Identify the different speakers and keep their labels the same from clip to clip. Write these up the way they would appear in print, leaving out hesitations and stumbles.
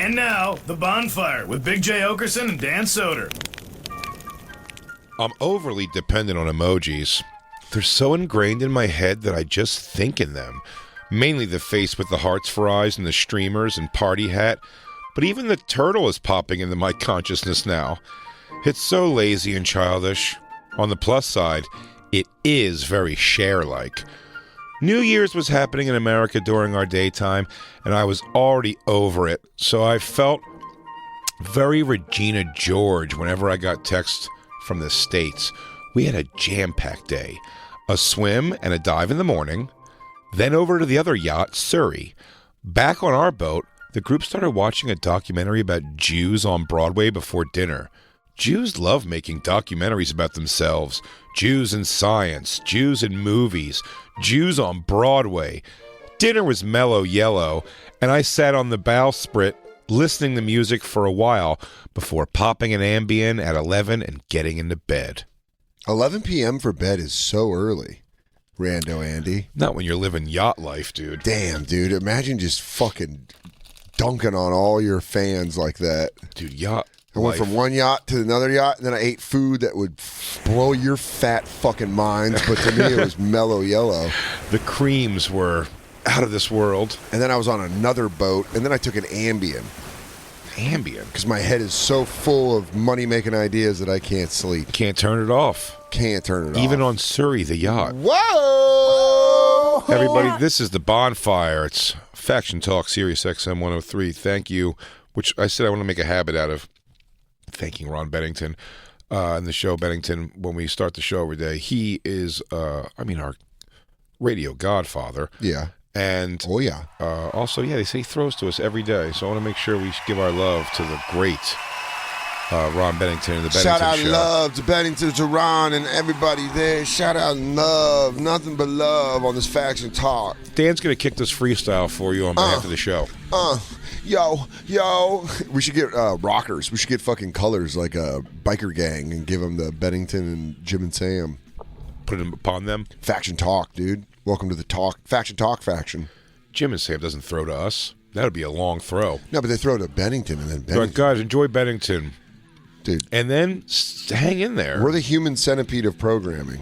Speaker 1: And now, The Bonfire with Big J. Okerson and Dan Soder.
Speaker 2: I'm overly dependent on emojis. They're so ingrained in my head that I just think in them. Mainly the face with the hearts for eyes and the streamers and party hat. But even the turtle is popping into my consciousness now. It's so lazy and childish. On the plus side, it is very Cher-like. New Year's was happening in America during our daytime, and I was already over it. So I felt very Regina George whenever I got texts from the States. We had a jam-packed day. A swim and a dive in the morning. Then over to the other yacht, Surrey. Back on our boat, the group started watching a documentary about Jews on Broadway before dinner. Jews love making documentaries about themselves. Jews in science, Jews in movies, Jews on Broadway. Dinner was mellow yellow, and I sat on the bowsprit listening to music for a while before popping an Ambien at 11 and getting into bed.
Speaker 3: 11 p.m. for bed is so early, Rando Andy.
Speaker 2: Not when you're living yacht life, dude.
Speaker 3: Damn, dude. Imagine just fucking dunking on all your fans like that.
Speaker 2: Dude, yacht
Speaker 3: I went
Speaker 2: life.
Speaker 3: from one yacht to another yacht, and then I ate food that would blow your fat fucking minds, but to me it was mellow yellow.
Speaker 2: The creams were out of this world.
Speaker 3: And then I was on another boat, and then I took an Ambien.
Speaker 2: Ambien?
Speaker 3: Because my head is so full of money-making ideas that I can't sleep.
Speaker 2: Can't turn it off.
Speaker 3: Can't turn it off.
Speaker 2: Even on Surrey, the yacht.
Speaker 3: Whoa!
Speaker 2: Everybody, this is The Bonfire. It's Faction Talk, Sirius XM 103. Thank you, which I said I want to make a habit out of thanking Ron Bennington and the show Bennington when we start the show every day. He is, our radio godfather.
Speaker 3: Yeah.
Speaker 2: And
Speaker 3: oh, yeah.
Speaker 2: Also, they say he throws to us every day. So I want to make sure we give our love to the great Ron Bennington and the Bennington
Speaker 3: Shout out
Speaker 2: Show.
Speaker 3: love to Bennington, to Ron, and everybody there. Shout out love. Nothing but love on this Faction Talk.
Speaker 2: Dan's going to kick this freestyle for you on behalf of the show.
Speaker 3: Yo. We should get rockers. We should get fucking colors like a biker gang and give them the Bennington and Jim and Sam.
Speaker 2: Put it upon them.
Speaker 3: Faction Talk, dude. Welcome to the Talk. Faction Talk faction.
Speaker 2: Jim and Sam doesn't throw to us. That would be a long throw.
Speaker 3: No, but they throw to Bennington and then Bennington.
Speaker 2: But guys, enjoy Bennington.
Speaker 3: Dude.
Speaker 2: And then hang in there.
Speaker 3: We're the Human Centipede of programming.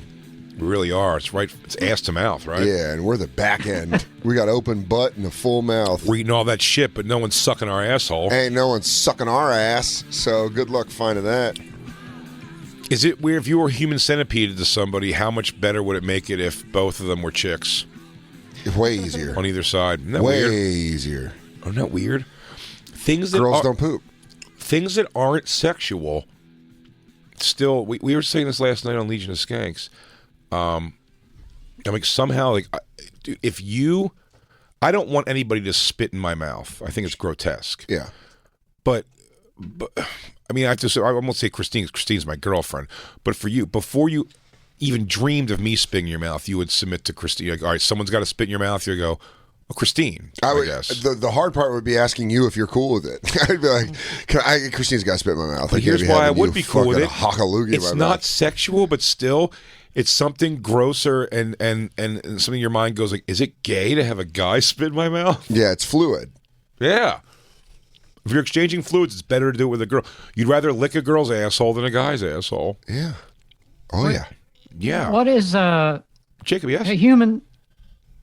Speaker 2: We really are. It's right. It's ass to mouth, right?
Speaker 3: Yeah, and we're the back end. We got open butt and a full mouth.
Speaker 2: We're eating all that shit, but no one's sucking our asshole.
Speaker 3: Ain't no one sucking our ass, so good luck finding that.
Speaker 2: Is it weird if you were Human Centipede to somebody, how much better would it make it if both of them were chicks?
Speaker 3: Way easier.
Speaker 2: On either side. Isn't that
Speaker 3: way
Speaker 2: weird?
Speaker 3: easier.
Speaker 2: Oh, isn't that weird? Things that
Speaker 3: Girls don't poop.
Speaker 2: Things that aren't sexual, still, we were saying this last night on Legion of Skanks. Somehow, dude, I don't want anybody to spit in my mouth. I think it's grotesque.
Speaker 3: Yeah.
Speaker 2: But I mean, I won't say Christine. Christine's my girlfriend. But for you, before you even dreamed of me spitting in your mouth, you would submit to Christine. Like, all right, someone's got to spit in your mouth. You go, oh, Christine, I guess.
Speaker 3: The hard part would be asking you if you're cool with it. I'd be like, Christine's got to spit in my mouth.
Speaker 2: But here's why I would be cool with it. It's not
Speaker 3: mouth.
Speaker 2: sexual, but still, it's something grosser and something in your mind goes like, is it gay to have a guy spit in my mouth?
Speaker 3: Yeah, it's fluid.
Speaker 2: Yeah. If you're exchanging fluids, it's better to do it with a girl. You'd rather lick a girl's asshole than a guy's asshole.
Speaker 3: Yeah. Oh, yeah.
Speaker 2: Yeah.
Speaker 4: What is
Speaker 2: Jacob, yes?
Speaker 4: a human?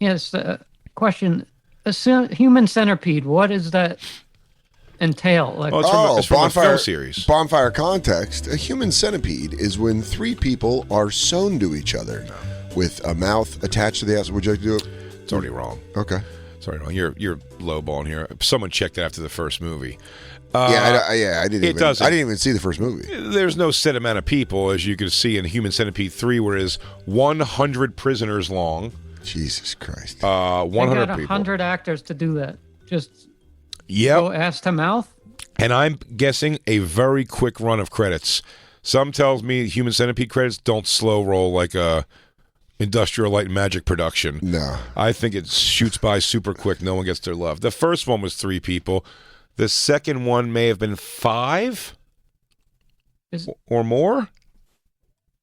Speaker 4: Yes. Question: a human centipede. What does that entail? Like,
Speaker 2: It's from a film series.
Speaker 3: Bonfire context. A human centipede is when three people are sewn to each other with a mouth attached to the ass. Would you like to do it?
Speaker 2: It's already wrong.
Speaker 3: Okay.
Speaker 2: Sorry, no, you're lowballing here. Someone checked it after the first movie.
Speaker 3: I didn't.
Speaker 2: It doesn't.
Speaker 3: I didn't even see the first movie.
Speaker 2: There's no set amount of people, as you can see in Human Centipede 3, where it is 100 prisoners long.
Speaker 3: Jesus Christ.
Speaker 2: 100
Speaker 4: got
Speaker 2: people.
Speaker 4: 100 actors to do that. Just
Speaker 2: yep.
Speaker 4: go ass to mouth.
Speaker 2: And I'm guessing a very quick run of credits. Some tells me Human Centipede credits don't slow roll like a Industrial Light and Magic production.
Speaker 3: No.
Speaker 2: I think it shoots by super quick. No one gets their love. The first one was 3 people. The second one may have been 5 or more.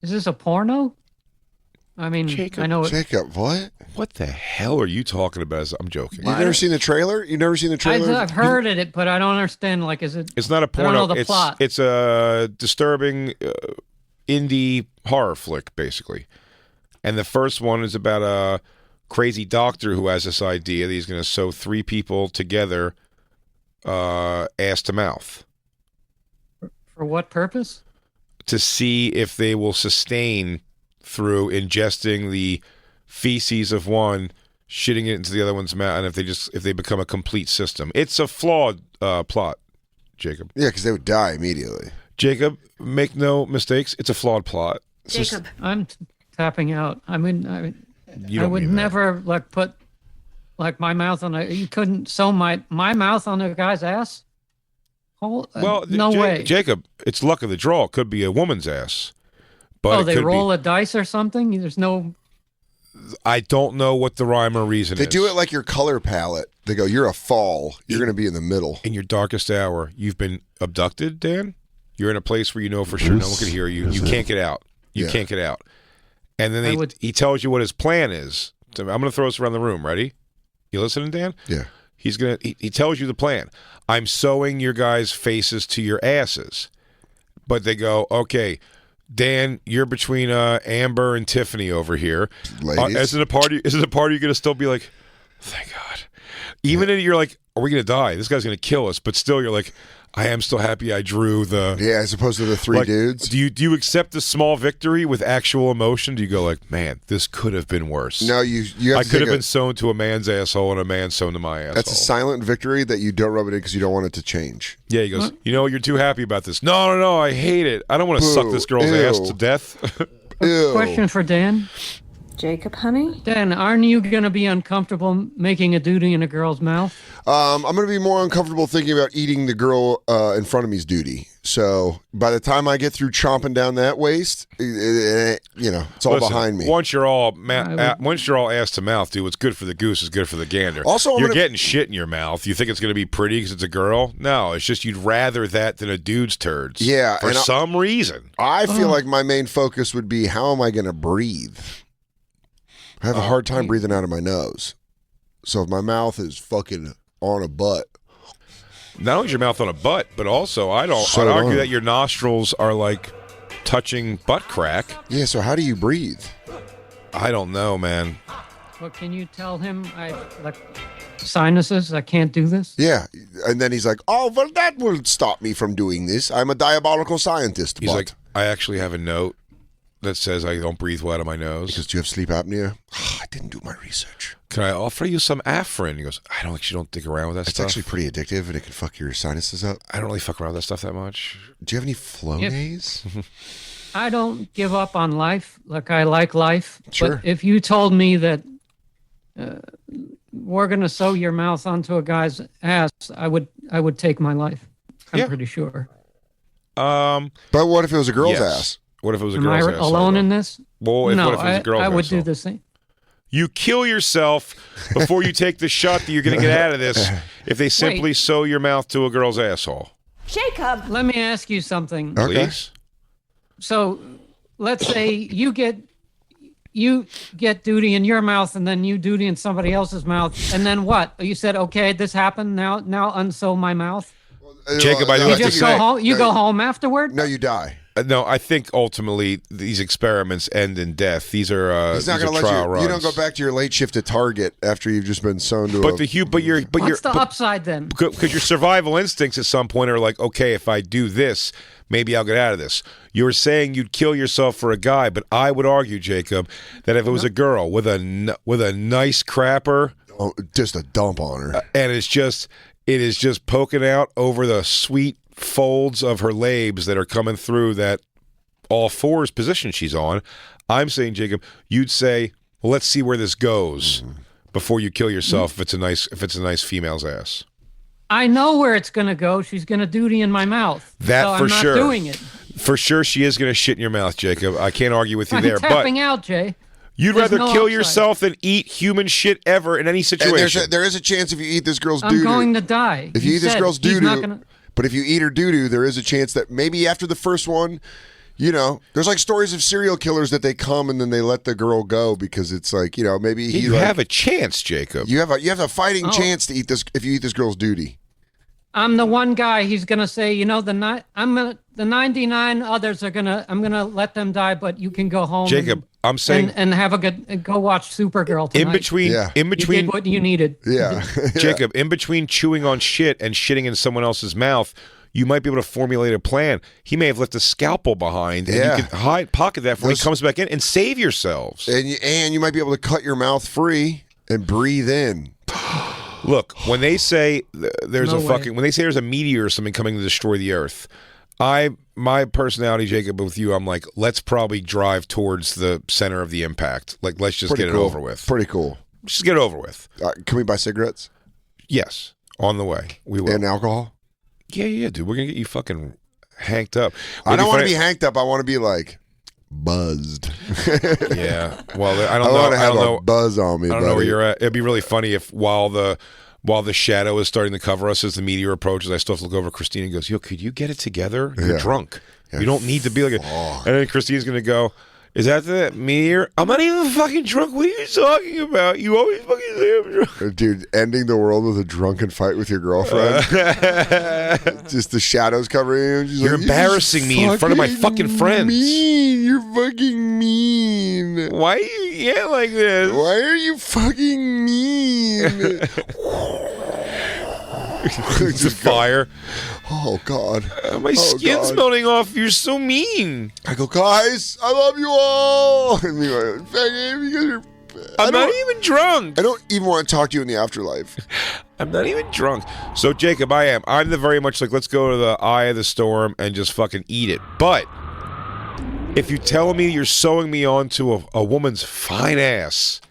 Speaker 4: Is this a porno? I mean,
Speaker 2: Jacob,
Speaker 4: I know it.
Speaker 3: Jacob, what?
Speaker 2: What the hell are you talking about? I'm joking.
Speaker 3: You've never seen the trailer? You've never seen the trailer?
Speaker 4: I've heard it, but I don't understand. Like, is it?
Speaker 2: It's not a
Speaker 4: I don't
Speaker 2: porno.
Speaker 4: know the plot.
Speaker 2: It's a disturbing indie horror flick, basically. And the first one is about a crazy doctor who has this idea that he's going to sew 3 people together, ass to mouth.
Speaker 4: For what purpose?
Speaker 2: To see if they will sustain through ingesting the feces of one, shitting it into the other one's mouth, and if they become a complete system. It's a flawed plot, Jacob.
Speaker 3: Yeah, because they would die immediately.
Speaker 2: Jacob, make no mistakes. It's a flawed plot.
Speaker 5: Jacob.
Speaker 4: I'm tapping out. I mean,
Speaker 2: You
Speaker 4: I
Speaker 2: don't
Speaker 4: would
Speaker 2: mean that.
Speaker 4: never like put like my mouth on a. You couldn't sew my mouth on a guy's ass.
Speaker 2: Well,
Speaker 4: no way.
Speaker 2: Jacob. It's luck of the draw. It could be a woman's ass. But
Speaker 4: They roll a dice or something. There's no.
Speaker 2: I don't know what the rhyme or reason
Speaker 3: They
Speaker 2: is.
Speaker 3: do it like your color palette. They go, you're a fall. You're going to be in the middle.
Speaker 2: In your darkest hour, you've been abducted, Dan. You're in a place where you know for sure no one can hear you. You can't get out. You can't get out. And then he tells you what his plan is. I'm going to throw this around the room. Ready? You listening, Dan?
Speaker 3: Yeah.
Speaker 2: He tells you the plan. I'm sewing your guys' faces to your asses. But they go, okay, Dan, you're between Amber and Tiffany over here.
Speaker 3: Ladies.
Speaker 2: Isn't a party you're going to still be like, thank God. Even if you're like, are we going to die? This guy's going to kill us. But still, you're like, I am still happy I drew the...
Speaker 3: Yeah, as opposed to the 3 dudes.
Speaker 2: Do you accept the small victory with actual emotion? Do you go like, man, this could have been worse?
Speaker 3: No, you have
Speaker 2: I
Speaker 3: to
Speaker 2: could
Speaker 3: take
Speaker 2: have been sewn to a man's asshole and a man sewn to my asshole.
Speaker 3: That's a silent victory that you don't rub it in because you don't want it to change.
Speaker 2: Yeah, he goes, you know, you're too happy about this. No, I hate it. I don't want to suck this girl's ass to death.
Speaker 3: Ew.
Speaker 4: Question for Dan.
Speaker 5: Jacob, honey?
Speaker 4: Dan, aren't you going to be uncomfortable making a duty in a girl's mouth?
Speaker 3: I'm going to be more uncomfortable thinking about eating the girl in front of me's duty. So by the time I get through chomping down that waist, it's all behind me.
Speaker 2: Once you're all ass to mouth, dude, what's good for the goose is good for the gander.
Speaker 3: Also,
Speaker 2: you're getting shit in your mouth. You think it's going to be pretty because it's a girl? No, it's just you'd rather that than a dude's turds.
Speaker 3: Yeah,
Speaker 2: for some reason.
Speaker 3: I feel like my main focus would be how am I going to breathe? I have a hard time breathing out of my nose. So if my mouth is fucking on a butt.
Speaker 2: Not only is your mouth on a butt, but also I'd argue that your nostrils are like touching butt crack.
Speaker 3: Yeah, so how do you breathe?
Speaker 2: I don't know, man.
Speaker 4: Well, can you tell him I like sinuses? I can't do this.
Speaker 3: Yeah, and then he's like, "Oh, well, that will stop me from doing this. I'm a diabolical scientist."
Speaker 2: He's like, "I actually have a note that says I don't breathe well out of my nose
Speaker 3: because do you have sleep apnea?" I didn't do my research.
Speaker 2: Can I offer you some Afrin? He goes, I don't dig around with that
Speaker 3: It's
Speaker 2: stuff.
Speaker 3: It's actually pretty addictive, and it can fuck your sinuses up.
Speaker 2: I don't really fuck around with that stuff that much.
Speaker 3: Do you have any Flonase?
Speaker 4: I don't give up on life. Like, I like life.
Speaker 3: Sure.
Speaker 4: But if you told me that we're going to sew your mouth onto a guy's ass, I would take my life. I'm pretty sure.
Speaker 3: But what if it was a girl's
Speaker 2: yes.
Speaker 3: ass?
Speaker 2: What if it was a
Speaker 4: Am
Speaker 2: girl's
Speaker 4: I
Speaker 2: ass?
Speaker 4: alone in this?
Speaker 2: Well, what if it was a girl's
Speaker 4: I would
Speaker 2: asshole?
Speaker 4: do the same.
Speaker 2: You kill yourself before you take the shot that you're going to get out of this if they simply sew your mouth to a girl's asshole.
Speaker 5: Jacob!
Speaker 4: Let me ask you something.
Speaker 3: Okay.
Speaker 2: Please?
Speaker 4: So let's say you get duty in your mouth and then you duty in somebody else's mouth. And then what? You said, okay, this happened. Now unsew my mouth.
Speaker 2: Jacob, I do
Speaker 4: You
Speaker 2: have to
Speaker 4: just
Speaker 2: say,
Speaker 4: go home. You go home afterward.
Speaker 3: No, you die.
Speaker 2: no, I think ultimately these experiments end in death. These are
Speaker 3: He's not
Speaker 2: these
Speaker 3: going
Speaker 2: are
Speaker 3: to let
Speaker 2: trial
Speaker 3: you.
Speaker 2: runs.
Speaker 3: You don't go back to your late shift at Target after you've just been sewn to.
Speaker 2: What's the
Speaker 4: upside then?
Speaker 2: Because your survival instincts at some point are like, okay, if I do this, maybe I'll get out of this. You're saying you'd kill yourself for a guy, but I would argue, Jacob, that if it was a girl with a nice crapper,
Speaker 3: just a dump on her,
Speaker 2: and it is just poking out over the sweet folds of her labes that are coming through that all fours position she's on. I'm saying, Jacob, you'd say, well, let's see where this goes before you kill yourself if it's a nice female's ass.
Speaker 4: I know where it's going to go. She's going to duty in my mouth.
Speaker 2: That
Speaker 4: so
Speaker 2: for
Speaker 4: I'm not
Speaker 2: sure.
Speaker 4: doing it.
Speaker 2: For sure, she is going to shit in your mouth, Jacob. I can't argue with you
Speaker 4: I'm
Speaker 2: there.
Speaker 4: tapping
Speaker 2: But
Speaker 4: out, Jay.
Speaker 2: you'd
Speaker 4: There's
Speaker 2: rather
Speaker 4: no
Speaker 2: kill
Speaker 4: upside.
Speaker 2: yourself than eat human shit ever in any
Speaker 3: and
Speaker 2: situation.
Speaker 3: there is a chance if you eat this girl's
Speaker 4: I'm
Speaker 3: doo-doo.
Speaker 4: going to die.
Speaker 3: If you eat this girl's
Speaker 4: he's not
Speaker 3: doo-doo,
Speaker 4: gonna-
Speaker 3: but if you eat her doo-doo, there is a chance that maybe after the first one, You know, there's like stories of serial killers that they come and then they let the girl go because it's like, you know, maybe
Speaker 2: You have a chance, Jacob.
Speaker 3: you have a fighting chance to eat this if you eat this girl's duty.
Speaker 4: I'm the one guy he's gonna say, you know, the 99 others I'm gonna let them die, but you can go home.
Speaker 2: Jacob, I'm saying
Speaker 4: and have a good go watch Supergirl tonight.
Speaker 2: in between
Speaker 4: you did what you needed.
Speaker 3: Yeah.
Speaker 2: Jacob, in between chewing on shit and shitting in someone else's mouth, you might be able to formulate a plan. He may have left a scalpel behind, and you can pocket that when he comes back in and save yourselves.
Speaker 3: And you might be able to cut your mouth free and breathe in.
Speaker 2: Look, when they say there's
Speaker 4: No
Speaker 2: when they say there's a meteor or something coming to destroy the Earth, my personality, Jacob, with you, I'm like, let's probably drive towards the center of the impact. Like, let's just get it over with.
Speaker 3: Pretty cool.
Speaker 2: Just get it over with.
Speaker 3: Can we buy cigarettes?
Speaker 2: Yes, on the way. We will.
Speaker 3: And alcohol?
Speaker 2: Yeah, dude. We're gonna get you fucking hanked up.
Speaker 3: I don't want to be hanked up. I want to be like buzzed.
Speaker 2: Yeah. Well, I don't
Speaker 3: I
Speaker 2: know.
Speaker 3: want to have
Speaker 2: know.
Speaker 3: a buzz on me.
Speaker 2: I don't
Speaker 3: buddy.
Speaker 2: know where you're at. It'd be really funny if while the shadow is starting to cover us as the meteor approaches, I still have to look over at Christine and goes, "Yo, could you get it together? You're drunk. You don't need to be like." And then Christine's gonna go, "Is that the meteor? I'm not even fucking drunk. What are you talking about? You always fucking say I'm drunk."
Speaker 3: Dude, ending the world with a drunken fight with your girlfriend. Just the shadows covering you.
Speaker 2: You're embarrassing me in front of my fucking friends.
Speaker 3: Mean. You're fucking mean.
Speaker 2: Why are you like this?
Speaker 3: Why are you fucking mean?
Speaker 2: It's a fire.
Speaker 3: Oh, God.
Speaker 2: My skin's melting off. You're so mean.
Speaker 3: I go, guys, I love you all. And you go, because you're...
Speaker 2: I'm not even drunk.
Speaker 3: I don't even want to talk to you in the afterlife.
Speaker 2: I'm not even drunk. So, Jacob, I am. I'm the very much like, let's go to the eye of the storm and just fucking eat it. But if you tell me you're sewing me onto a woman's fine ass...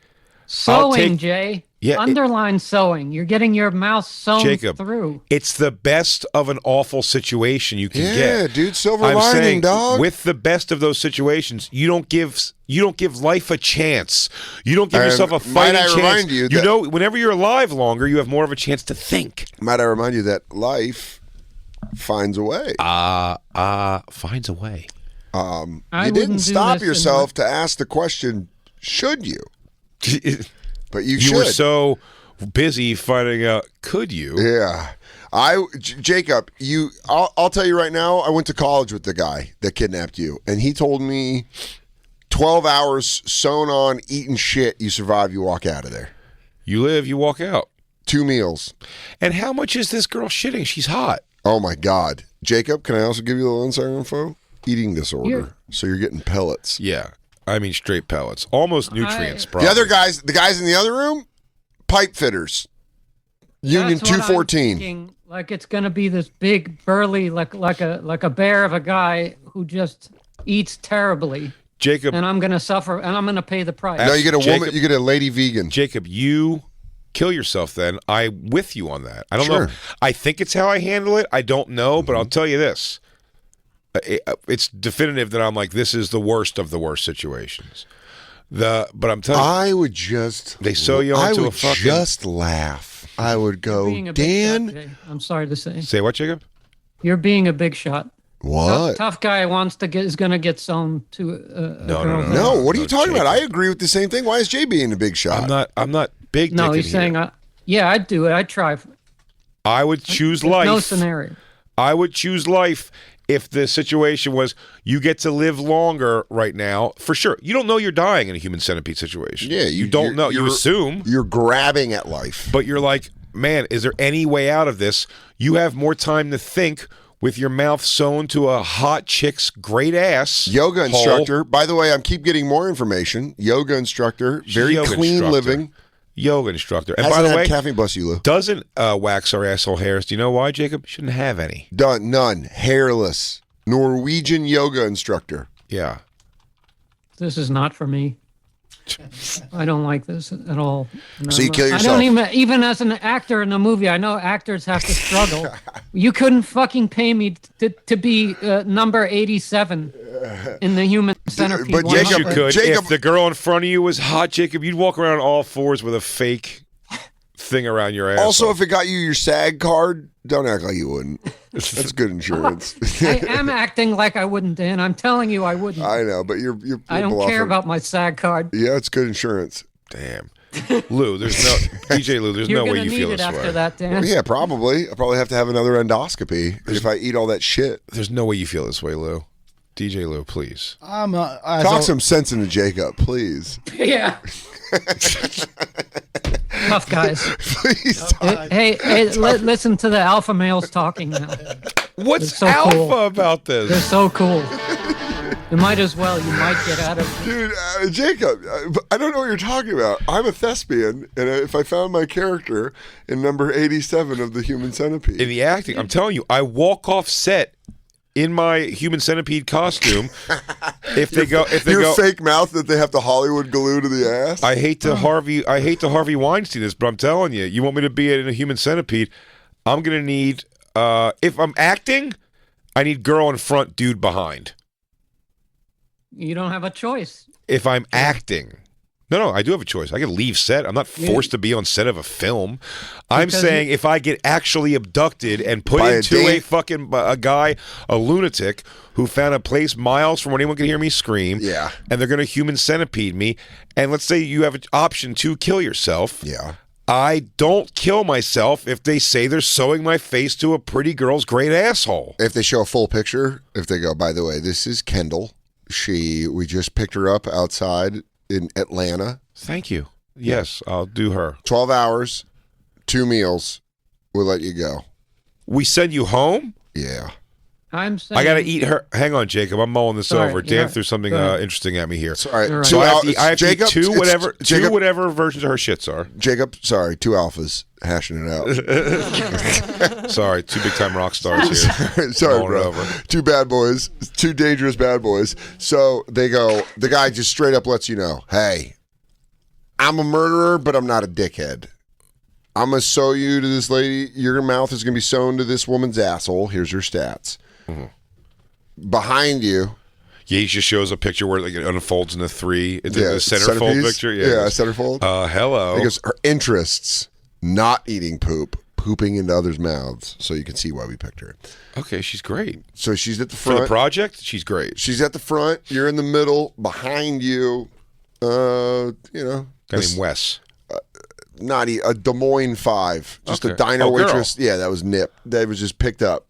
Speaker 4: Sewing, Jay.
Speaker 2: Yeah,
Speaker 4: Underline sewing. You're getting your mouth sewn
Speaker 2: Jacob,
Speaker 4: through.
Speaker 2: It's the best of an awful situation you can get.
Speaker 3: Yeah, dude, silver
Speaker 2: I'm
Speaker 3: lining,
Speaker 2: saying,
Speaker 3: dog.
Speaker 2: with the best of those situations, you don't give life a chance. You don't give yourself a fighting chance.
Speaker 3: Might I remind you that,
Speaker 2: know, whenever you're alive longer, you have more of a chance to think.
Speaker 3: Might I remind you that life finds a way.
Speaker 2: Finds a way.
Speaker 3: You didn't stop yourself to ask the question, should you? But you should.
Speaker 2: You were so busy finding out, could you?
Speaker 3: Yeah. Jacob, I'll tell you right now, I went to college with the guy that kidnapped you, and he told me 12 hours sewn on, eating shit, you survive, you walk out of there.
Speaker 2: You live, you walk out.
Speaker 3: 2 meals.
Speaker 2: And how much is this girl shitting? She's hot.
Speaker 3: Oh, my God. Jacob, can I also give you a little inside info? Eating disorder. So you're getting pellets.
Speaker 2: Yeah. I mean, straight pellets. Almost nutrients, probably.
Speaker 3: The guys in the other room, pipe fitters. Union
Speaker 4: That's what
Speaker 3: 214.
Speaker 4: I'm thinking, like it's gonna be this big burly, like a bear of a guy who just eats terribly.
Speaker 2: Jacob,
Speaker 4: and I'm gonna suffer, and I'm gonna pay the price.
Speaker 3: No, you get a woman. You get a lady vegan.
Speaker 2: Jacob, you kill yourself. Then I with you on that. I don't know. I think it's how I handle it. I don't know, but I'll tell you this. It's definitive that I'm like, this is the worst of the worst situations. But I'm telling you,
Speaker 3: I would just.
Speaker 2: They sew you onto a fucking.
Speaker 3: Just laugh. I would go, Dan.
Speaker 4: Shot, I'm sorry to say.
Speaker 2: Say what, Jacob?
Speaker 4: You're being a big shot.
Speaker 3: What?
Speaker 4: Tough guy is going to get sewn to a girl.
Speaker 3: No, what are you talking about? I agree with the same thing. Why is Jay being a big shot?
Speaker 2: I'm not big.
Speaker 4: No, he's saying, yeah, I'd do it. I'd try.
Speaker 2: I would choose life.
Speaker 4: No scenario.
Speaker 2: I would choose life if the situation was you get to live longer right now. For sure. You don't know you're dying in a human centipede situation.
Speaker 3: Yeah,
Speaker 2: you don't know. You assume.
Speaker 3: You're grabbing at life.
Speaker 2: But you're like, man, is there any way out of this? You have more time to think with your mouth sewn to a hot chick's great ass.
Speaker 3: Yoga instructor. By the way, I keep getting more information. Yoga instructor. Very clean living.
Speaker 2: Yoga instructor. And
Speaker 3: Hasn't
Speaker 2: by the way,
Speaker 3: caffeine, bless you, Lou.
Speaker 2: Doesn't wax our asshole hairs. Do you know why, Jacob? Shouldn't have any.
Speaker 3: None. Hairless. Norwegian yoga instructor.
Speaker 2: Yeah.
Speaker 4: This is not for me. I don't like this at all. No,
Speaker 3: so you kill yourself.
Speaker 4: I don't even as an actor in a movie, I know actors have to struggle. You couldn't fucking pay me to be number 87 in the Human Centipede.
Speaker 3: But
Speaker 2: yes, you could. If the girl in front of you was hot, Jacob, you'd walk around on all fours with a fake thing around your ass.
Speaker 3: Also, if it got you your SAG card, don't act like you wouldn't. That's good insurance.
Speaker 4: I am acting like I wouldn't, Dan. I'm telling you I wouldn't.
Speaker 3: I know, but you're
Speaker 4: I don't
Speaker 3: bluffing.
Speaker 4: care about my SAG card.
Speaker 3: Yeah, it's good insurance.
Speaker 2: Damn. Lou, there's no DJ Lou. There's
Speaker 4: You're
Speaker 2: no way
Speaker 4: gonna
Speaker 2: you
Speaker 4: need
Speaker 2: feel
Speaker 4: it
Speaker 2: this
Speaker 4: after
Speaker 2: way.
Speaker 4: that, Dan.
Speaker 3: Well, yeah, probably. I'll probably have to have another endoscopy if I eat all that shit.
Speaker 2: There's no way you feel this way, Lou. DJ Lou, please.
Speaker 3: Talk some sense into Jacob, please.
Speaker 4: Yeah. Tough guys.
Speaker 3: Please.
Speaker 4: Hey, listen to the alpha males talking now.
Speaker 2: What's
Speaker 4: so
Speaker 2: alpha
Speaker 4: cool.
Speaker 2: about
Speaker 4: They're
Speaker 2: this?
Speaker 4: so cool. You might as well. You might get out of.
Speaker 3: Dude, Jacob, I don't know what you're talking about. I'm a thespian, and if I found my character in number 87 of the Human Centipede.
Speaker 2: In the acting, I'm telling you, I walk off set in my Human Centipede costume. If they go,
Speaker 3: your fake mouth that they have to Hollywood glue to the ass.
Speaker 2: I hate to Harvey Weinstein this, but I'm telling you, you want me to be in a Human Centipede, I'm gonna need. If I'm acting, I need girl in front, dude behind.
Speaker 4: You don't have a choice.
Speaker 2: If I'm acting. No, I do have a choice. I can leave set. I'm not forced to be on set of a film. I'm saying if I get actually abducted and put
Speaker 3: By a
Speaker 2: into
Speaker 3: date.
Speaker 2: a guy, a lunatic, who found a place miles from where anyone can hear me scream,
Speaker 3: Yeah.
Speaker 2: and they're going to Human Centipede me, and let's say you have an option to kill yourself.
Speaker 3: Yeah.
Speaker 2: I don't kill myself if they say they're sewing my face to a pretty girl's great asshole.
Speaker 3: If they show a full picture, if they go, by the way, this is Kendall. We just picked her up outside in Atlanta.
Speaker 2: Thank you. Yes, I'll do her.
Speaker 3: 12 hours, 2 meals. We'll let you go.
Speaker 2: We send you home?
Speaker 3: Yeah.
Speaker 4: I'm saying.
Speaker 2: I got to eat her. Hang on, Jacob. I'm mulling this
Speaker 4: Sorry,
Speaker 2: over. Dan
Speaker 4: yeah.
Speaker 2: threw something
Speaker 4: Go ahead.
Speaker 2: interesting at me here.
Speaker 3: Sorry.
Speaker 4: You're right.
Speaker 2: So I have to eat
Speaker 3: Jacob,
Speaker 2: two
Speaker 3: it's-
Speaker 2: whatever,
Speaker 3: Jacob,
Speaker 2: two whatever versions of her shits are.
Speaker 3: Jacob, sorry, 2 alphas hashing it out.
Speaker 2: Sorry, 2 big time rock stars here.
Speaker 3: Sorry,
Speaker 2: Mulling it
Speaker 3: bro.
Speaker 2: over.
Speaker 3: 2 bad boys, 2 dangerous bad boys. So they go, the guy just straight up lets you know, hey, I'm a murderer, but I'm not a dickhead. I'm going to sew you to this lady. Your mouth is going to be sewn to this woman's asshole. Here's your stats.
Speaker 2: Mm-hmm.
Speaker 3: Behind you.
Speaker 2: Yeah, he just shows a picture where it unfolds into 3. It's
Speaker 3: Yeah,
Speaker 2: a centerfold
Speaker 3: centerpiece.
Speaker 2: picture.
Speaker 3: Yeah,
Speaker 2: it goes,
Speaker 3: centerfold.
Speaker 2: Hello.
Speaker 3: Because her interests, not eating poop, pooping into others' mouths. So you can see why we picked her.
Speaker 2: Okay, she's great.
Speaker 3: So she's at the
Speaker 2: For
Speaker 3: front.
Speaker 2: the project, she's great.
Speaker 3: She's at the front. You're in the middle. Behind you, you know.
Speaker 2: Guy named Wes.
Speaker 3: Not a Des Moines 5. Just
Speaker 2: Okay.
Speaker 3: a diner
Speaker 2: Oh, girl.
Speaker 3: waitress. Yeah, that was Nip. That was just picked up.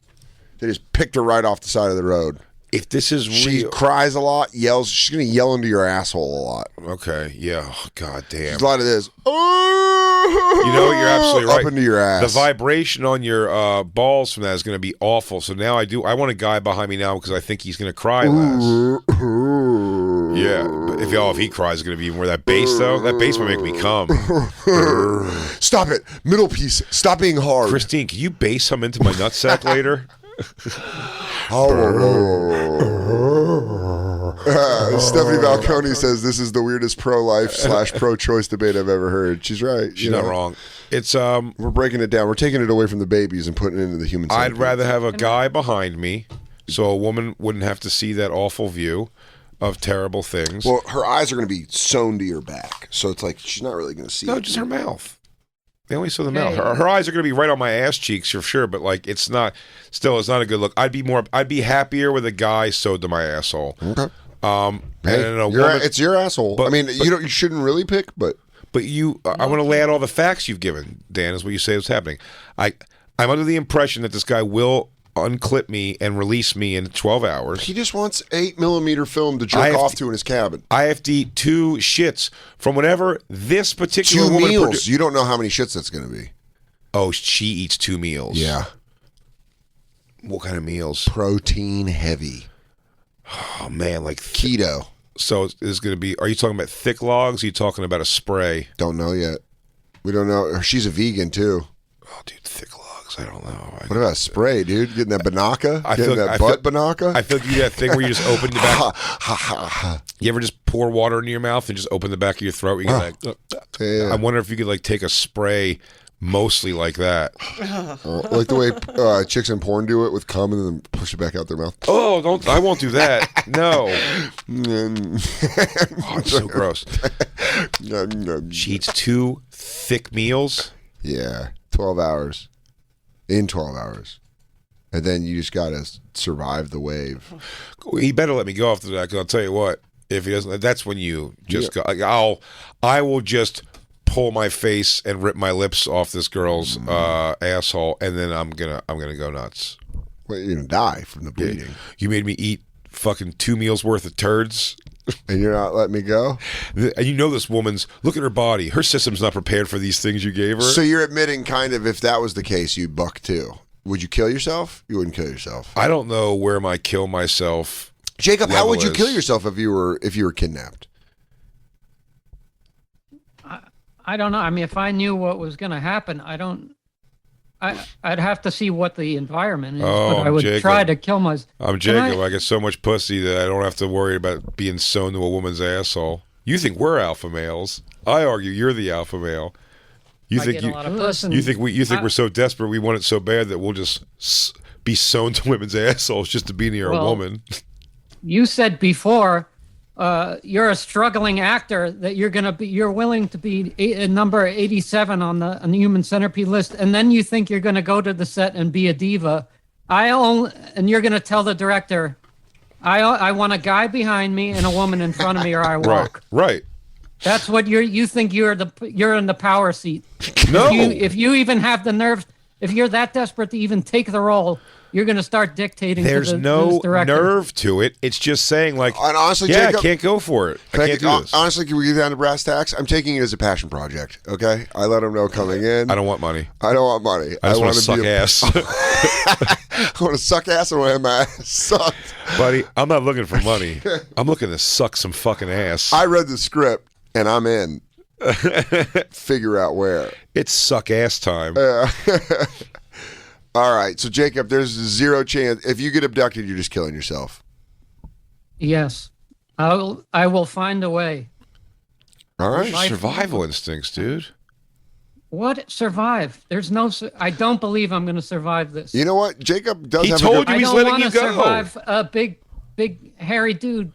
Speaker 3: They just picked her right off the side of the road.
Speaker 2: If this is
Speaker 3: She
Speaker 2: real.
Speaker 3: cries a lot, yells. She's going to yell into your asshole a lot.
Speaker 2: Okay, yeah. Oh, God damn.
Speaker 3: There's a lot of this.
Speaker 2: You know, you're absolutely right.
Speaker 3: Up into your ass.
Speaker 2: The vibration on your balls from that is going to be awful. So now I want a guy behind me now because I think he's going to cry less. Yeah, but if he cries, it's going to be more that bass though. That bass might make me come.
Speaker 3: Stop it. Middle piece. Stop being hard.
Speaker 2: Christine, can you bass some into my nutsack later?
Speaker 3: Stephanie Balcone says this is the weirdest pro-life / pro-choice debate I've ever heard. She's right.
Speaker 2: She's not wrong. It's
Speaker 3: We're breaking it down. We're taking it away from the babies and putting it into the human
Speaker 2: I'd
Speaker 3: centipede.
Speaker 2: rather have a guy behind me, so a woman wouldn't have to see that awful view of terrible things.
Speaker 3: Well, her eyes are going to be sewn to your back, so it's like she's not really going to see
Speaker 2: No,
Speaker 3: it.
Speaker 2: just her mouth. They only saw the mouth.
Speaker 4: Hey.
Speaker 2: Her eyes are going to be right on my ass cheeks for sure, but like it's not a good look. I'd be happier with a guy sewed to my asshole.
Speaker 3: Okay.
Speaker 2: And a woman,
Speaker 3: It's your asshole.
Speaker 2: But-
Speaker 3: I mean, you shouldn't really pick, but
Speaker 2: but I want to lay out all the facts you've given, Dan, is what you say is happening. I'm under the impression that this guy will unclip me and release me in 12 hours.
Speaker 3: he just wants 8mm film to
Speaker 2: I
Speaker 3: jerk
Speaker 2: have
Speaker 3: off
Speaker 2: to-
Speaker 3: to in his cabin.
Speaker 2: I have to eat 2 shits from whatever this particular
Speaker 3: 2
Speaker 2: woman
Speaker 3: meals. You don't know how many shits that's going to be.
Speaker 2: Oh, she eats 2 meals.
Speaker 3: Yeah.
Speaker 2: What kind of meals?
Speaker 3: Protein heavy.
Speaker 2: Oh man, like
Speaker 3: Keto.
Speaker 2: so is going to be. Are you talking about thick logs? Are you talking about a spray?
Speaker 3: Don't know yet. We don't know. She's a vegan too.
Speaker 2: Oh, dude, thick logs. I don't know.
Speaker 3: What about a spray, dude? Getting that banaka?
Speaker 2: I
Speaker 3: Getting
Speaker 2: feel-
Speaker 3: that
Speaker 2: I
Speaker 3: butt
Speaker 2: feel-
Speaker 3: banaka?
Speaker 2: I feel like you do that thing where you just open the back. You ever just pour water into your mouth and just open the back of your throat? You get like,
Speaker 3: Yeah.
Speaker 2: I wonder if you could like take a spray, mostly like that.
Speaker 3: Like the way chicks in porn do it with cum and then push it back out their mouth.
Speaker 2: Oh, don't! I won't do that. No. Oh, it's so gross. She eats 2 thick meals.
Speaker 3: Yeah, 12 hours. In 12 hours. And then you just got to survive the wave.
Speaker 2: He better let me go after that, because I'll tell you what, if he doesn't, that's when you just go. Like, I will just pull my face and rip my lips off this girl's asshole, and then I'm gonna go nuts.
Speaker 3: Well, you're going to die from the bleeding.
Speaker 2: You made me eat fucking 2 meals worth of turds.
Speaker 3: And you're not letting me go?
Speaker 2: And you know this woman's, look at her body. Her system's not prepared for these things you gave her.
Speaker 3: So you're admitting kind of if that was the case, you'd buck too. Would you kill yourself? You wouldn't kill yourself.
Speaker 2: I don't know where my kill myself.
Speaker 3: Jacob, how would you
Speaker 2: is.
Speaker 3: kill yourself if you were kidnapped?
Speaker 4: I don't know. I mean, if I knew what was going to happen, I'd have to see what the environment is.
Speaker 2: Oh,
Speaker 4: but I would
Speaker 2: Jacob.
Speaker 4: try to kill myself.
Speaker 2: I'm Jacob. I get so much pussy that I don't have to worry about being sewn to a woman's asshole. You think we're alpha males? I argue you're the alpha male. You
Speaker 4: I
Speaker 2: think
Speaker 4: get a lot of pussy.
Speaker 2: you think we're so desperate we want it so bad that we'll just be sewn to women's assholes just to be near a woman.
Speaker 4: You said before you're a struggling actor that you're willing to be number 87 on the Human Centipede list, and then you think you're going to go to the set and be a diva. And you're going to tell the director, I want a guy behind me and a woman in front of me, or I walk.
Speaker 2: Right.
Speaker 4: That's what you think you're in the power seat.
Speaker 2: No.
Speaker 4: If you even have the nerve, if you're that desperate to even take the role, you're going to start dictating.
Speaker 2: There's
Speaker 4: to the
Speaker 2: no
Speaker 4: director.
Speaker 2: nerve to it. It's just saying like,
Speaker 3: And honestly,
Speaker 2: yeah,
Speaker 3: Jacob,
Speaker 2: I can't go for it. I can't do this.
Speaker 3: Honestly, can we get down to brass tacks? I'm taking it as a passion project. Okay, I let him know coming in.
Speaker 2: I don't want money.
Speaker 3: I don't want money.
Speaker 2: I just want to suck
Speaker 3: be
Speaker 2: ass.
Speaker 3: I want to suck ass and want my ass sucked.
Speaker 2: Buddy, I'm not looking for money. I'm looking to suck some fucking ass.
Speaker 3: I read the script and I'm in. Figure out where.
Speaker 2: It's suck ass time.
Speaker 3: All right, so Jacob, there's zero chance if you get abducted, you're just killing yourself.
Speaker 4: Yes, I will find a way.
Speaker 3: All right.
Speaker 2: Survival instincts, dude.
Speaker 4: What survive? There's no. I don't believe I'm going to survive this.
Speaker 3: You know what? Jacob does
Speaker 2: He
Speaker 3: have
Speaker 2: told
Speaker 3: a
Speaker 2: you
Speaker 3: good...
Speaker 2: he's
Speaker 4: I don't
Speaker 2: letting
Speaker 4: want
Speaker 2: you
Speaker 4: to
Speaker 2: go.
Speaker 4: survive a big hairy dude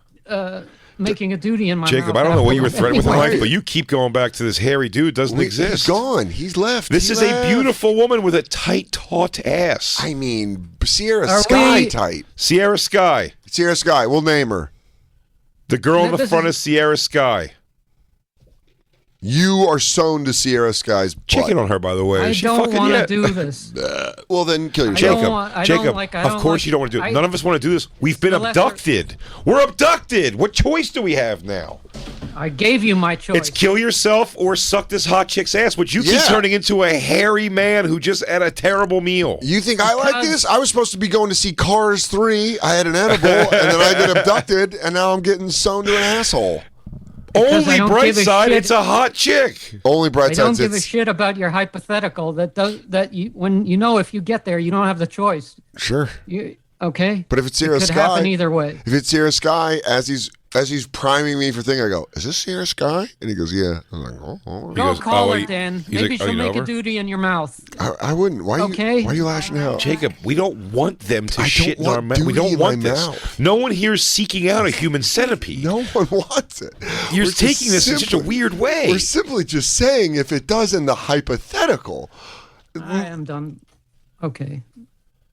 Speaker 4: making a duty in my
Speaker 2: Jacob,
Speaker 4: mouth.
Speaker 2: I don't know what you were threatening with the
Speaker 3: Anyway.
Speaker 2: mic, but you keep going back to this hairy dude doesn't
Speaker 3: He's
Speaker 2: exist.
Speaker 3: gone. He's left.
Speaker 2: This
Speaker 3: He
Speaker 2: is
Speaker 3: left.
Speaker 2: a beautiful woman with a tight, taut ass.
Speaker 3: I mean, Sierra
Speaker 4: Are
Speaker 3: Sky
Speaker 4: we-
Speaker 3: tight.
Speaker 2: Sierra Sky.
Speaker 3: Sierra Sky. We'll name her.
Speaker 2: The girl in the
Speaker 4: This
Speaker 2: front
Speaker 4: is-
Speaker 2: is Sierra Sky.
Speaker 3: You are sewn to Sierra Sky's butt.
Speaker 2: Check in on her, by the way.
Speaker 4: I
Speaker 2: Is she
Speaker 4: don't
Speaker 2: fucking
Speaker 4: want to
Speaker 2: yet?
Speaker 4: do this.
Speaker 3: Well, then kill
Speaker 4: I
Speaker 3: yourself.
Speaker 4: don't want- I
Speaker 2: Jacob,
Speaker 4: don't like- I
Speaker 2: of
Speaker 4: don't
Speaker 2: course
Speaker 4: like-
Speaker 2: you don't want to do it.
Speaker 4: I-
Speaker 2: None of us want to do this. We've been
Speaker 4: The lesser-
Speaker 2: abducted. We're abducted. What choice do we have now?
Speaker 4: I gave you my choice.
Speaker 2: It's kill yourself or suck this hot chick's ass, which you keep
Speaker 3: Yeah.
Speaker 2: turning into a hairy man who just had a terrible meal.
Speaker 3: You think I like
Speaker 4: Because-
Speaker 3: this? I was supposed to be going to see Cars 3. I had an edible, and then I get abducted, and now I'm getting sewn to an asshole.
Speaker 4: Because I
Speaker 2: Only
Speaker 4: don't
Speaker 2: bright
Speaker 4: give a
Speaker 2: side,
Speaker 4: shit.
Speaker 2: it's a hot chick.
Speaker 3: Only
Speaker 4: I
Speaker 3: bright
Speaker 4: don't
Speaker 3: sides.
Speaker 4: give a
Speaker 3: It's
Speaker 4: shit about your hypothetical. When you know if you get there, you don't have the choice.
Speaker 3: sure,
Speaker 4: Okay.
Speaker 3: but if it's Sierra
Speaker 4: it could
Speaker 3: Sky,
Speaker 4: happen either way.
Speaker 3: if it's Sierra Sky, as he's priming me for thing, I go, "Is this Sierra Sky?" And he goes, "Yeah." I'm like, "Oh, all right."
Speaker 4: Go
Speaker 2: goes,
Speaker 4: call
Speaker 2: "Oh,
Speaker 4: her,
Speaker 2: you-"
Speaker 4: Dan.
Speaker 2: he's
Speaker 4: Maybe
Speaker 2: like, "Oh,
Speaker 4: she'll
Speaker 2: you know
Speaker 4: make a
Speaker 2: her?"
Speaker 4: duty in your mouth.
Speaker 3: I wouldn't. Why?
Speaker 4: Okay.
Speaker 3: Why are you lashing out?
Speaker 2: Jacob, we don't want them to
Speaker 3: I
Speaker 2: shit
Speaker 3: don't
Speaker 2: in our
Speaker 3: want
Speaker 2: mouth. We
Speaker 3: duty
Speaker 2: don't
Speaker 3: in
Speaker 2: want
Speaker 3: my
Speaker 2: this.
Speaker 3: mouth.
Speaker 2: No one here is seeking out a human centipede.
Speaker 3: No one wants it.
Speaker 2: You're
Speaker 3: We're just
Speaker 2: taking this in such a weird way.
Speaker 3: We're simply just saying if it does in the hypothetical.
Speaker 4: I am done. Okay.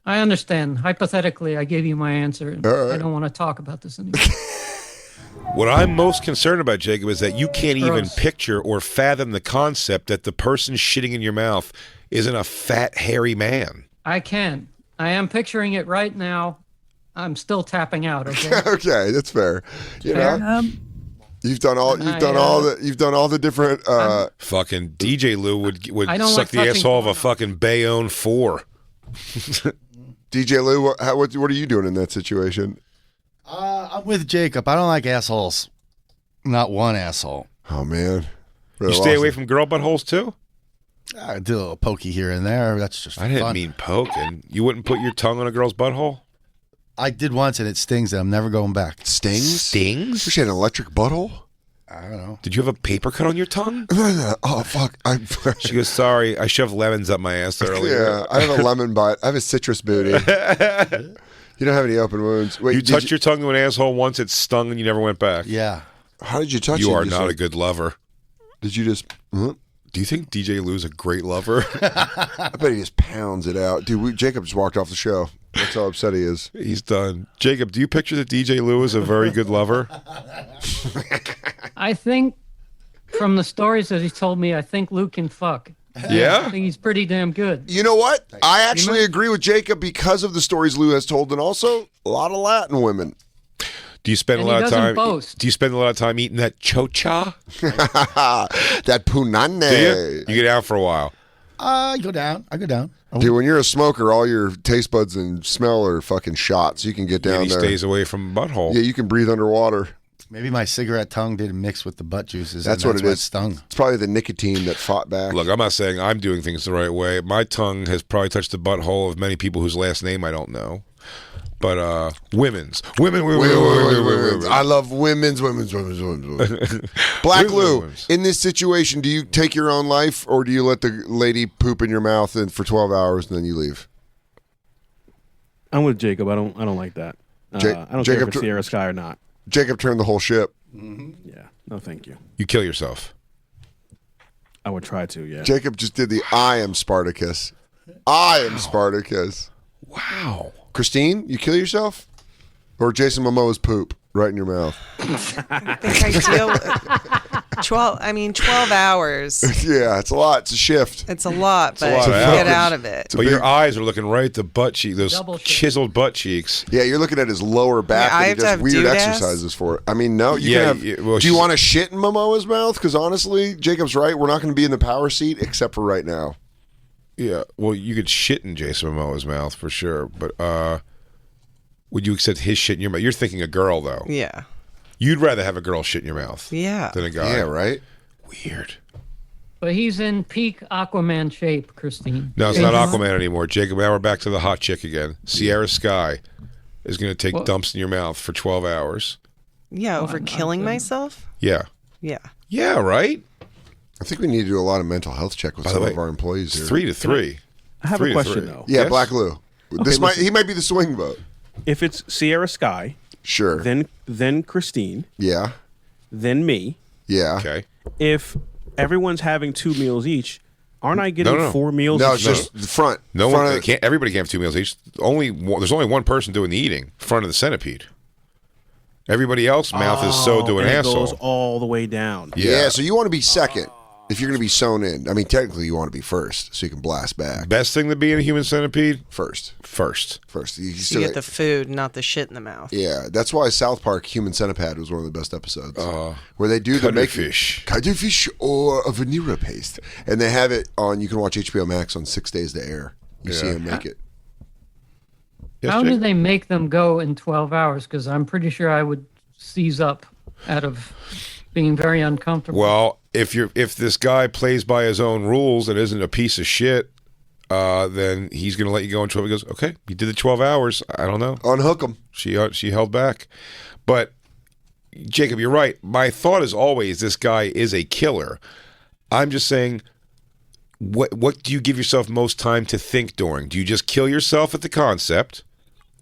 Speaker 4: I understand. Hypothetically, I gave you my answer.
Speaker 3: right.
Speaker 4: I don't want to talk about this anymore.
Speaker 2: What I'm most concerned about, Jacob, is that you can't even
Speaker 4: Gross.
Speaker 2: picture or fathom the concept that the person shitting in your mouth isn't a fat, hairy man.
Speaker 4: I can. I am picturing it right now. I'm still tapping out. Okay.
Speaker 3: Okay, that's fair. You
Speaker 4: Fair.
Speaker 3: know, you've done all the different.
Speaker 2: Fucking DJ Lou would
Speaker 4: I don't
Speaker 2: suck
Speaker 4: like
Speaker 2: the
Speaker 4: fucking
Speaker 2: asshole of a
Speaker 4: porno.
Speaker 2: fucking Bayonne 4.
Speaker 3: DJ Lou, what are you doing in that situation?
Speaker 6: I'm with Jacob. I don't like assholes. Not one asshole.
Speaker 3: Oh man,
Speaker 2: You stay away from girl buttholes too?
Speaker 6: I do a little pokey here and there. That's just
Speaker 2: I didn't
Speaker 6: fun.
Speaker 2: mean poking. You wouldn't put your tongue on a girl's butthole?
Speaker 6: I did once and it stings and I'm never going back.
Speaker 3: stings.
Speaker 2: Stings?
Speaker 3: She had an electric butthole.
Speaker 6: I don't know.
Speaker 2: Did you have a paper cut on your tongue?
Speaker 3: Oh fuck!
Speaker 2: She goes, sorry, I shoved lemons up my ass earlier.
Speaker 3: Yeah, I have a lemon butt. I have a citrus booty. You don't have any open wounds. Wait,
Speaker 2: You
Speaker 3: did
Speaker 2: touched your tongue to an asshole once, it stung, and you never went back.
Speaker 6: Yeah.
Speaker 3: How did you touch it?
Speaker 2: You are
Speaker 3: Just
Speaker 2: not
Speaker 3: like-
Speaker 2: a good lover.
Speaker 3: Did you just?
Speaker 2: Do you think DJ Lou's a great lover?
Speaker 3: I bet he just pounds it out. Dude, Jacob just walked off the show. That's how upset he is.
Speaker 2: He's done. Jacob, do you picture that DJ Lou is a very good lover?
Speaker 4: I think from the stories that he told me, I think Lou can fuck. I
Speaker 2: Yeah?
Speaker 4: think he's pretty damn good.
Speaker 3: You know what? I actually agree with Jacob because of the stories Lou has told, and also a lot of Latin women.
Speaker 2: Do you spend
Speaker 4: And
Speaker 2: a lot
Speaker 4: he
Speaker 2: of
Speaker 4: doesn't
Speaker 2: time?
Speaker 4: boast.
Speaker 2: Do you spend a lot of time eating that chocha?
Speaker 3: That punane.
Speaker 2: Do you? You get out for a while.
Speaker 6: I go down.
Speaker 3: Dude, when you're a smoker, all your taste buds and smell are fucking shots. You can get down
Speaker 2: And he
Speaker 3: there.
Speaker 2: stays away from butthole.
Speaker 3: Yeah, you can breathe underwater.
Speaker 6: Maybe my cigarette tongue didn't mix with the butt juices.
Speaker 3: That's
Speaker 6: and
Speaker 3: what it
Speaker 6: why
Speaker 3: is.
Speaker 6: Stung.
Speaker 3: It's probably the nicotine that fought back.
Speaker 2: Look, I'm not saying I'm doing things the right way. My tongue has probably touched the butthole of many people whose last name I don't know. But women's. Women.
Speaker 3: I love women's. Black Lou,
Speaker 2: Women's.
Speaker 3: in this situation, do you take your own life or do you let the lady poop in your mouth for 12 hours and then you leave?
Speaker 7: I'm with Jacob. I don't like that. I don't care if it's Sierra Sky or not.
Speaker 3: Jacob turned the whole ship.
Speaker 7: Yeah. No, thank you.
Speaker 2: You kill yourself.
Speaker 7: I would try to, yeah.
Speaker 3: Jacob just did the I am Spartacus. I am Spartacus.
Speaker 2: Wow.
Speaker 3: Christine, you kill yourself? Or Jason Momoa's poop right in your mouth?
Speaker 8: I think I deal with 12 hours.
Speaker 3: Yeah, it's a lot. It's a shift.
Speaker 8: It's a lot, but
Speaker 2: a lot
Speaker 8: you
Speaker 2: of
Speaker 8: get
Speaker 2: hours.
Speaker 8: out of it.
Speaker 2: But your eyes are looking right at the butt cheek, those
Speaker 4: Double shift.
Speaker 2: chiseled butt cheeks.
Speaker 3: Yeah, you're looking at his lower back
Speaker 8: Yeah, I
Speaker 3: and he
Speaker 8: have to
Speaker 3: does
Speaker 8: have
Speaker 3: weird
Speaker 8: doodads?
Speaker 3: exercises for it. I mean, no, you
Speaker 2: Yeah,
Speaker 3: can have.
Speaker 2: yeah, well,
Speaker 3: do you
Speaker 2: she's-
Speaker 3: want to shit in Momoa's mouth? Because honestly, Jacob's right. We're not going to be in the power seat except for right now.
Speaker 2: Yeah, well, you could shit in Jason Momoa's mouth for sure, but would you accept his shit in your mouth? You're thinking a girl, though.
Speaker 8: Yeah.
Speaker 2: You'd rather have a girl shit in your mouth
Speaker 8: Yeah.
Speaker 2: than a guy.
Speaker 3: Yeah, right?
Speaker 2: Weird.
Speaker 4: But he's in peak Aquaman shape, Christine.
Speaker 2: No, it's not Aquaman anymore. Jacob, now we're back to the hot chick again. Sierra Sky is going to take
Speaker 4: Well-
Speaker 2: dumps in your mouth for 12 hours.
Speaker 8: Yeah, over killing myself?
Speaker 2: Yeah.
Speaker 8: Yeah.
Speaker 2: Yeah, right?
Speaker 3: I think we need to do a lot of mental health check with
Speaker 2: By the
Speaker 3: some
Speaker 2: way,
Speaker 3: of our employees here.
Speaker 2: 3-3.
Speaker 7: I have
Speaker 2: 3
Speaker 7: a
Speaker 2: to
Speaker 7: question,
Speaker 2: 3.
Speaker 7: though.
Speaker 3: Yeah,
Speaker 2: Yes?
Speaker 3: Black Lou.
Speaker 7: listen.
Speaker 3: He might be the swing vote.
Speaker 7: If it's Sierra Sky,
Speaker 3: Sure.
Speaker 7: then Christine,
Speaker 3: Yeah.
Speaker 7: then me.
Speaker 3: Yeah.
Speaker 2: Okay.
Speaker 7: If everyone's having 2 meals each, aren't I getting
Speaker 2: No.
Speaker 7: 4 meals
Speaker 3: No,
Speaker 7: each?
Speaker 3: it's just the front.
Speaker 2: No
Speaker 3: front
Speaker 2: one
Speaker 3: of-
Speaker 2: can't. Everybody can't have 2 meals each. There's only one person doing the eating. Front of the centipede. Everybody else mouth is sewed to an
Speaker 7: and it
Speaker 2: asshole.
Speaker 7: goes all the way down.
Speaker 3: Yeah, so you want to be second if you're going to be sewn in. I mean, technically, you want to be first so you can blast back.
Speaker 2: Best thing to be in a human centipede?
Speaker 3: First.
Speaker 2: First.
Speaker 3: You
Speaker 8: You
Speaker 3: still
Speaker 8: get the food, not the shit in the mouth.
Speaker 3: Yeah, that's why South Park Human Centipede was one of the best episodes. Where they do the
Speaker 2: Cuttlefish.
Speaker 3: Cuttlefish or a vanilla paste. And they have it on, you can watch HBO Max on 6 Days to Air. You see them make it.
Speaker 2: Yes,
Speaker 4: How
Speaker 2: Jake?
Speaker 4: do they make them go in 12 hours? Because I'm pretty sure I would seize up out of being very uncomfortable.
Speaker 2: Well, if this guy plays by his own rules and isn't a piece of shit, then he's going to let you go in 12. He goes, okay, you did the 12 hours. I don't know.
Speaker 3: Unhook them.
Speaker 2: She held back. But, Jacob, you're right. My thought is always this guy is a killer. I'm just saying, what do you give yourself most time to think during? Do you just kill yourself at the concept?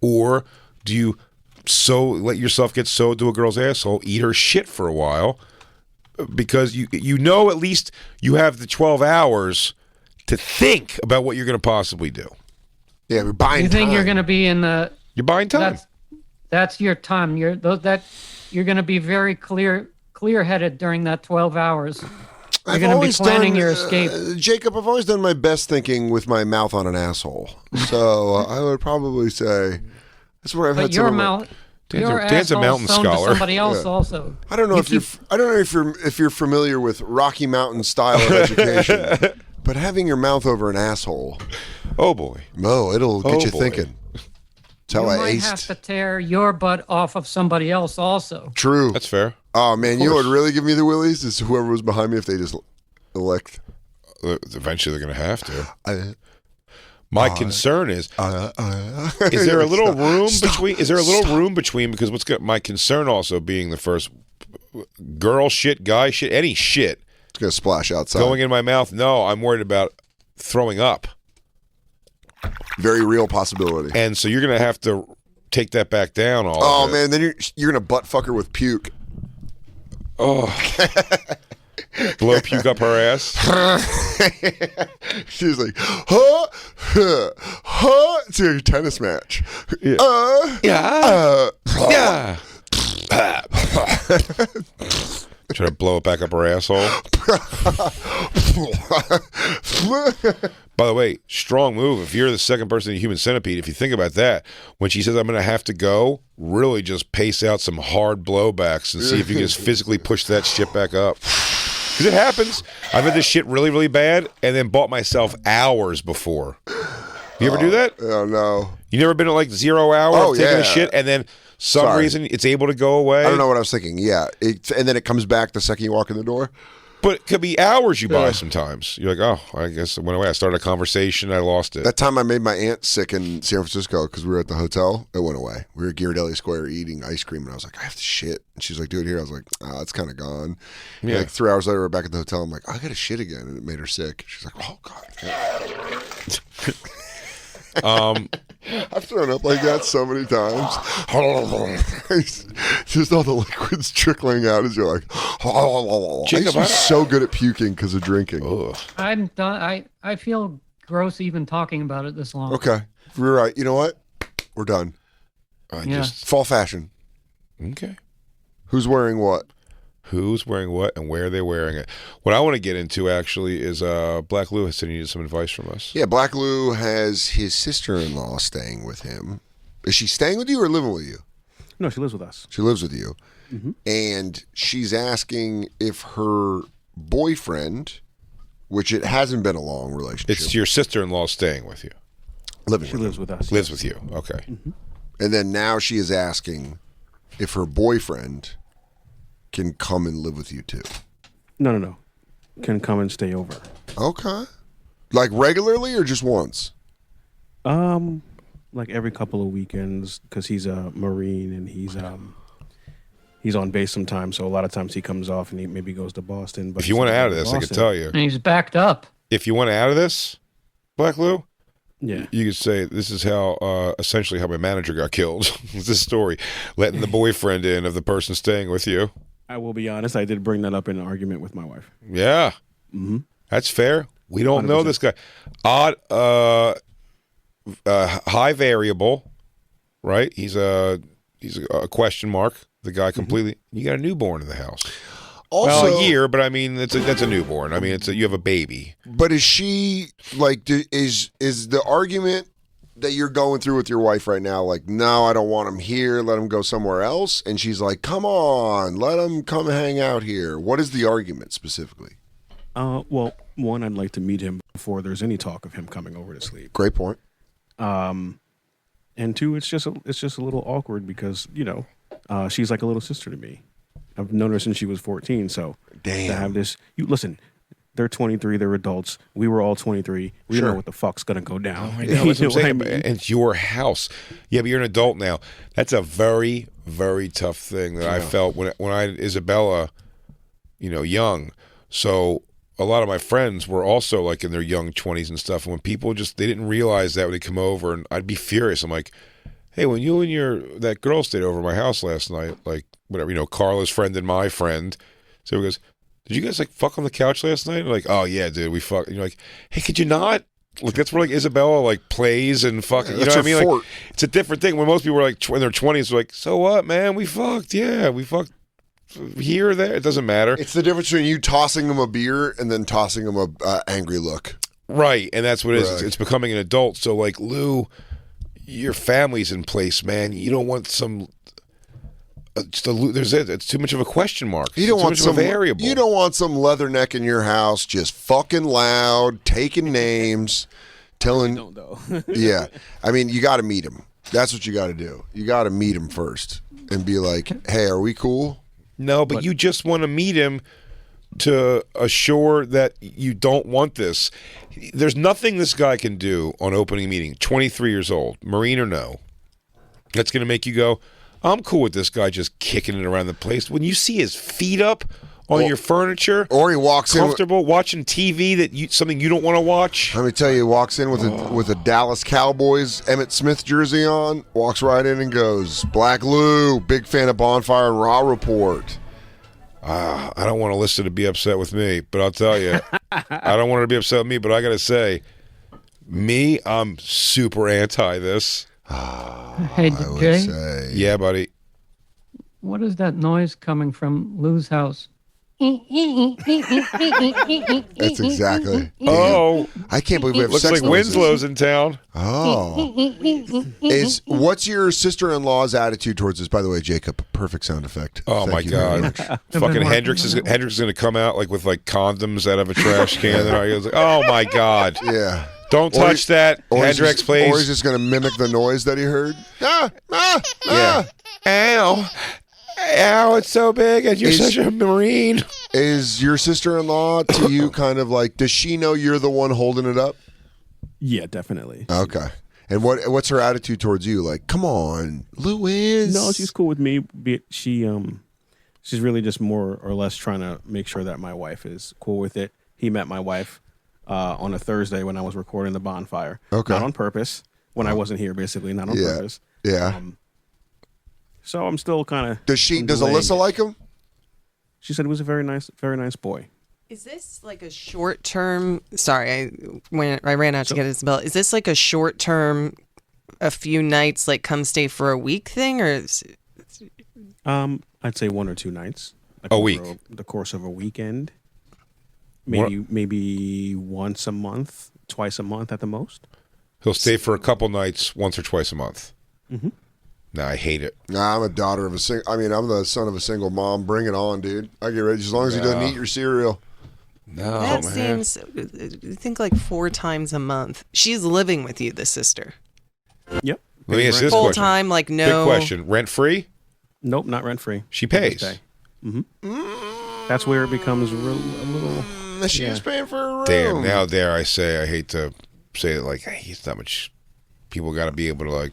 Speaker 2: Or do you let yourself get sewed to a girl's asshole, eat her shit for a while? Because you know at least you have the 12 hours to think about what you're going to possibly do.
Speaker 3: Yeah, we're buying
Speaker 4: you think
Speaker 3: time.
Speaker 4: you're going to be in the...
Speaker 2: You're buying time.
Speaker 4: That's your time. You're going to be very clear-headed during that 12 hours. You're going to be planning your escape.
Speaker 3: Jacob, I've always done my best thinking with my mouth on an asshole. So I would probably say that's where I've had
Speaker 4: But
Speaker 3: some
Speaker 4: your
Speaker 3: of my-
Speaker 4: mouth...
Speaker 2: Dan's a
Speaker 4: asshole
Speaker 2: mountain
Speaker 4: sewn to
Speaker 2: scholar.
Speaker 4: somebody else also.
Speaker 3: I don't know if you're familiar with Rocky Mountain style of education, but having your mouth over an asshole,
Speaker 2: Oh, boy.
Speaker 3: it'll get you
Speaker 2: boy.
Speaker 3: thinking. That's how
Speaker 4: You
Speaker 3: I
Speaker 4: might have
Speaker 3: aced.
Speaker 4: to tear your butt off of somebody else also.
Speaker 3: True.
Speaker 2: That's fair.
Speaker 3: Oh man, you know what would really give me the willies is whoever was behind me if they just elect.
Speaker 2: Eventually, they're going to have to.
Speaker 3: Uh,
Speaker 2: My concern is
Speaker 3: is
Speaker 2: there a little room between? Is there a little room between? Because my concern also being the first girl shit, guy shit, any shit
Speaker 3: It's gonna splash outside.
Speaker 2: going in my mouth. No, I'm worried about throwing up,
Speaker 3: Very real possibility.
Speaker 2: and so you're going to have to take that back down.
Speaker 3: Oh man, then you're gonna butt fuck her with puke.
Speaker 2: Oh, Blow puke up her ass.
Speaker 3: She's like, huh, huh, huh. It's a tennis match.
Speaker 2: Yeah. Try to blow it back up her asshole. By the way, strong move. If you're the second person in Human Centipede, if you think about that, when she says, I'm going to have to go, really just pace out some hard blowbacks and see if you can just physically push that shit back up. Because it happens. I've had this shit really, really bad and then bought myself hours before. You ever do that?
Speaker 3: Oh, no.
Speaker 2: You never been at like 0 hour of taking a shit and then some reason it's able to go away?
Speaker 3: I don't know what I was thinking. Yeah. And then it comes back the second you walk in the door?
Speaker 2: But it could be hours you buy sometimes. You're like, oh, I guess it went away. I started a conversation. I lost it.
Speaker 3: That time I made my aunt sick in San Francisco because we were at the hotel, it went away. We were at Ghirardelli Square eating ice cream, and I was like, I have to shit. And she's like, do it here. I was like, oh, it's kind of gone. Yeah. And like 3 hours later, we're back at the hotel. I'm like, I got to shit again. And it made her sick. She's like, oh, God. I've thrown up like that so many times. Just all the liquids trickling out as you're like, I used to be so good at puking because of drinking.
Speaker 2: Ugh.
Speaker 4: I'm done. I feel gross even talking about it this long.
Speaker 3: Okay. You're right. You know what? We're done.
Speaker 2: Just
Speaker 3: fall fashion.
Speaker 2: Okay.
Speaker 3: Who's wearing what?
Speaker 2: Who's wearing what and where they're wearing it. What I want to get into, actually, is Black Lou has said he needed some advice from us.
Speaker 3: Yeah, Black Lou has his sister-in-law staying with him. Is she staying with you or living with you?
Speaker 7: No, she lives with us.
Speaker 3: She lives with you. Mm-hmm. And she's asking if her boyfriend, which it hasn't been a long relationship.
Speaker 2: It's your sister-in-law staying with you.
Speaker 3: She
Speaker 7: lives with us.
Speaker 2: Lives with you. Okay.
Speaker 3: Mm-hmm. And then now she is asking if her boyfriend can come and live with you too.
Speaker 7: No. Can come and stay over.
Speaker 3: Okay. Like regularly or just once?
Speaker 7: Like every couple of weekends, because he's a Marine and he's on base sometimes. So a lot of times he comes off and he maybe goes to Boston. But
Speaker 2: if you want out of this, I could tell you.
Speaker 4: And he's backed up.
Speaker 2: If you want out of this, Black Lou,
Speaker 7: yeah,
Speaker 2: you could say this is how essentially how my manager got killed. It's this story, letting the boyfriend in of the person staying with you.
Speaker 7: I will be honest. I did bring that up in an argument with my wife.
Speaker 2: Yeah, That's fair. We don't 100%. Know this guy. Odd, high variable, right? He's a question mark. The guy completely. You got a newborn in the house. Also, well, a year, but I mean that's a newborn. I mean you have a baby.
Speaker 3: But is she like is the argument that you're going through with your wife right now like, no, I don't want him here, let him go somewhere else? And she's like, come on, let him come hang out here. What is the argument specifically?
Speaker 7: Well, one, I'd like to meet him before there's any talk of him coming over to sleep.
Speaker 3: Great point.
Speaker 7: And two, it's just a little awkward because she's like a little sister to me. I've known her since she was 14, so
Speaker 3: damn.
Speaker 7: To have this, listen, they're 23, they're adults. We were all 23. We don't know what the fuck's gonna go down.
Speaker 2: Oh, I know. That's what I'm saying. And it's your house. Yeah, but you're an adult now. That's a very, very tough thing that I felt when I had Isabella, young. So a lot of my friends were also like in their young 20s and stuff. And when people they didn't realize that when they come over, and I'd be furious. I'm like, hey, when you and that girl stayed over at my house last night, like whatever, Carla's friend and my friend. So he goes, did you guys like fuck on the couch last night? And like, oh yeah, dude, we fuck. And you're like, hey, could you not? Like that's where like Isabella like plays and fucking. You know what I mean? Like it's a different thing. When most people are like in their 20s, they're like, so what, man? We fucked. Yeah, we fucked. Here or there, it doesn't matter.
Speaker 3: It's the difference between you tossing them a beer and then tossing them a angry look.
Speaker 2: Right, and that's what it is. It's becoming an adult. So like Lou, your family's in place, man. You don't want some. It's too much of a question mark.
Speaker 3: You don't want
Speaker 2: some variable.
Speaker 3: You don't want some leatherneck in your house just fucking loud, taking names, telling.
Speaker 7: Don't though.
Speaker 3: Yeah, I mean you got to meet him. That's what you got to do. You got to meet him first and be like, "Hey, are we cool?"
Speaker 2: No, but you just want to meet him to assure that you don't want this. There's nothing this guy can do on opening meeting. 23 years old, Marine or no, that's going to make you go, I'm cool with this guy just kicking it around the place. When you see his feet up on your furniture,
Speaker 3: or he walks
Speaker 2: comfortable watching TV something you don't want to watch.
Speaker 3: Let me tell you, he walks in with a Dallas Cowboys Emmitt Smith jersey on, walks right in and goes, Black Lou, big fan of Bonfire and Raw Report.
Speaker 2: I don't want Alyssa to be upset with me, but I'll tell you, I don't want her to be upset with me, but I got to say, I'm super anti this.
Speaker 4: Hey,
Speaker 3: I would
Speaker 4: Jay,
Speaker 3: say.
Speaker 2: Yeah, buddy.
Speaker 4: what is that noise coming from Lou's house?
Speaker 3: That's exactly.
Speaker 2: Oh,
Speaker 3: I can't believe we have
Speaker 2: looks
Speaker 3: sex
Speaker 2: like
Speaker 3: noises.
Speaker 2: Winslow's in town.
Speaker 3: Oh. What's your sister-in-law's attitude towards this? By the way, Jacob, perfect sound effect.
Speaker 2: Oh
Speaker 3: Thank
Speaker 2: my
Speaker 3: you very
Speaker 2: God!
Speaker 3: much.
Speaker 2: Fucking
Speaker 4: working
Speaker 2: Hendrix is
Speaker 4: on it.
Speaker 2: Hendrix is gonna come out like with like condoms out of a trash can. And I was like, oh my God!
Speaker 3: Yeah.
Speaker 2: Don't
Speaker 3: Or
Speaker 2: touch that,
Speaker 3: Or he's
Speaker 2: Hendrix,
Speaker 3: just-
Speaker 2: please.
Speaker 3: Or he's just going to mimic the noise that he heard.
Speaker 2: Yeah. Ow. Ow, it's so big, and you're
Speaker 3: Is-
Speaker 2: such a Marine.
Speaker 3: Is your sister-in-law to you kind of like, does she know you're the one holding it up?
Speaker 7: Yeah, definitely.
Speaker 3: Okay. And what's her attitude towards you? Like, come on, Louis.
Speaker 7: No, she's cool with me. She's really just more or less trying to make sure that my wife is cool with it. He met my wife on a Thursday when I was recording the Bonfire.
Speaker 3: Okay.
Speaker 7: Not on purpose. When I wasn't here, basically, not on purpose.
Speaker 3: Yeah.
Speaker 7: So I'm still kind of.
Speaker 3: Does Alyssa like him?
Speaker 7: She said he was a very nice boy.
Speaker 8: Is this like a short term? Sorry, when I ran out to get Isabel. Is this like a short term, a few nights, like come stay for a week thing, or?
Speaker 7: I'd say 1 or 2 nights. Like
Speaker 2: A week.
Speaker 7: over the course of a weekend.
Speaker 2: What-
Speaker 7: Maybe once a month, twice a month at the most.
Speaker 2: He'll stay for a couple nights, once or twice a month.
Speaker 7: Mm-hmm.
Speaker 2: Nah, I hate it.
Speaker 3: Nah, I'm a daughter of a I'm the son of a single mom. Bring it on, dude. I get ready as long as he doesn't eat your cereal.
Speaker 2: No,
Speaker 8: That
Speaker 2: man.
Speaker 8: seems. I think like 4 times a month. She's living with you, the sister.
Speaker 7: Yep.
Speaker 2: Let me ask this
Speaker 8: Full
Speaker 2: question.
Speaker 8: time, like no.
Speaker 2: Big question. Rent free?
Speaker 7: Nope, not rent free.
Speaker 2: She pays.
Speaker 7: That's where it becomes a little.
Speaker 3: She's paying for a room.
Speaker 2: Damn, now there I say, I hate to say it like, hey, it's not much. People got to be able to like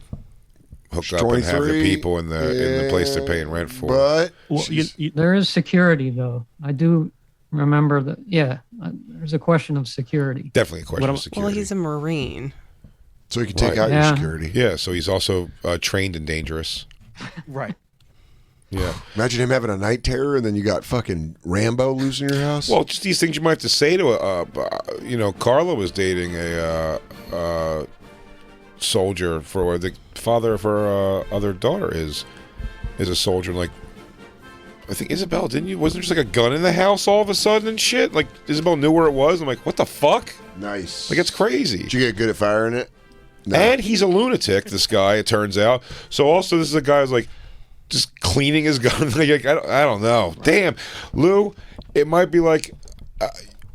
Speaker 2: hook up and have the
Speaker 3: 23,
Speaker 2: people in the place they're paying rent for.
Speaker 3: But
Speaker 7: Well,
Speaker 4: There is security, though. I do remember that. Yeah, there's a question of security.
Speaker 2: Definitely a question
Speaker 7: What
Speaker 2: of
Speaker 7: am-
Speaker 2: security.
Speaker 8: Well, he's a Marine.
Speaker 3: so you can take
Speaker 2: Right.
Speaker 3: out
Speaker 4: Yeah.
Speaker 3: your security.
Speaker 2: Yeah, so he's also trained and dangerous.
Speaker 7: right.
Speaker 2: Yeah.
Speaker 3: Imagine him having a night terror, and then you got fucking Rambo loose in your house.
Speaker 2: Well, just these things you might have to say to Carla was dating a soldier for the father of her other daughter is a soldier. Like, I think Isabel, didn't you? Wasn't there just like a gun in the house all of a sudden and shit? Like Isabel knew where it was. I'm like, what the fuck?
Speaker 3: Nice.
Speaker 2: Like, it's crazy.
Speaker 3: Did you get good at firing it? No.
Speaker 2: And he's a lunatic, this guy, it turns out. So also, this is a guy who's like just cleaning his gun. Like, I don't know. Damn, Lou, it might be like,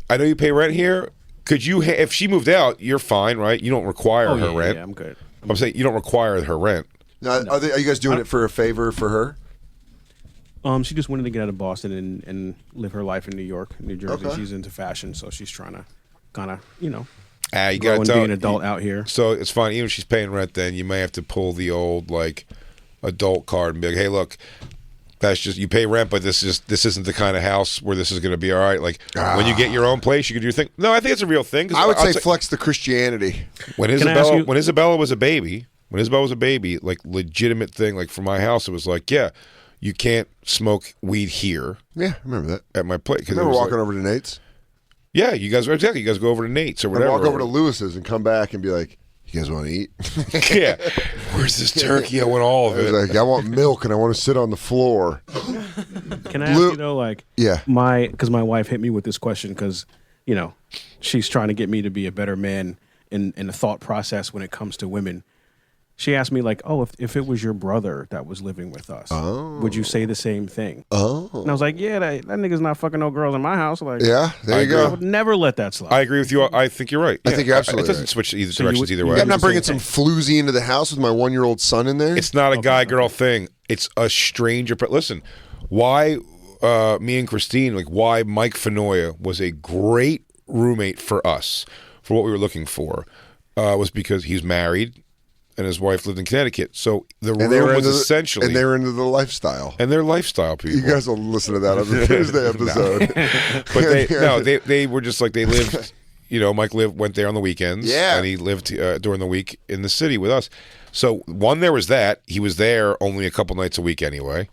Speaker 2: I know you pay rent here. Could you, if she moved out, you're fine, right? You don't require her rent.
Speaker 7: Yeah, I'm good.
Speaker 2: I'm saying you don't require her rent.
Speaker 3: Now, are you guys doing it for a favor for her?
Speaker 7: She just wanted to get out of Boston and live her life in New York, New Jersey.
Speaker 3: Okay.
Speaker 7: She's into fashion, so she's trying to kind of,
Speaker 2: You
Speaker 7: grow
Speaker 2: got
Speaker 7: and
Speaker 2: to
Speaker 7: be an adult out here.
Speaker 2: So it's fine. Even if she's paying rent, then you may have to pull the old like adult card and be like, hey, look. That's just, you pay rent, but this isn't the kind of house where this is going to be all right. Like when you get your own place, you can do your thing. No, I think it's a real thing. 'Cause
Speaker 3: I would
Speaker 2: I'll
Speaker 3: say
Speaker 2: say-
Speaker 3: flex the Christianity.
Speaker 2: when
Speaker 7: I ask you-
Speaker 2: Isabella was a baby, like legitimate thing, like for my house, it was like, yeah, you can't smoke weed here
Speaker 3: Yeah, I remember that.
Speaker 2: at my place.
Speaker 3: I remember walking over to Nate's.
Speaker 2: Yeah, you guys go over to Nate's or
Speaker 3: I'd
Speaker 2: whatever.
Speaker 3: walk over to Lewis's and come back and be like, you guys want to eat?
Speaker 2: Yeah, where's this turkey? I want all of
Speaker 3: I was
Speaker 2: it.
Speaker 3: like, I want milk and I want to sit on the floor.
Speaker 7: Can I ask
Speaker 3: Lou-
Speaker 7: you though, like,
Speaker 3: Yeah.
Speaker 7: because my wife hit me with this question because, she's trying to get me to be a better man in the thought process when it comes to women. She asked me like, oh, if it was your brother that was living with us, would you say the same thing?
Speaker 3: Oh.
Speaker 7: And I was like, yeah, that nigga's not fucking no girls in my house. Like,
Speaker 3: Yeah, there you
Speaker 2: I
Speaker 7: I
Speaker 3: go.
Speaker 7: would never let that slide.
Speaker 2: I agree with you. I think you're right.
Speaker 3: I think you're absolutely
Speaker 2: It doesn't
Speaker 3: right.
Speaker 2: switch either
Speaker 7: So you
Speaker 2: directions
Speaker 7: would-
Speaker 2: either
Speaker 7: you
Speaker 2: way.
Speaker 3: Yeah, I'm not
Speaker 7: the
Speaker 3: bringing
Speaker 7: same
Speaker 3: some floozy into the house with my 1-year-old son in there.
Speaker 2: It's not a guy girl thing. It's a stranger. Listen, why me and Christine, like why Mike Fenoya was a great roommate for us for what we were looking for was because he's married and his wife lived in Connecticut. So the
Speaker 3: and they were
Speaker 2: room was
Speaker 3: into the,
Speaker 2: essentially
Speaker 3: and they were into the lifestyle.
Speaker 2: and they're lifestyle people.
Speaker 3: You guys will listen to that on the Thursday episode.
Speaker 2: But they were just like they lived. Mike went there on the weekends.
Speaker 3: Yeah.
Speaker 2: and he lived during the week in the city with us. So there was that. He was there only a couple nights a week anyway.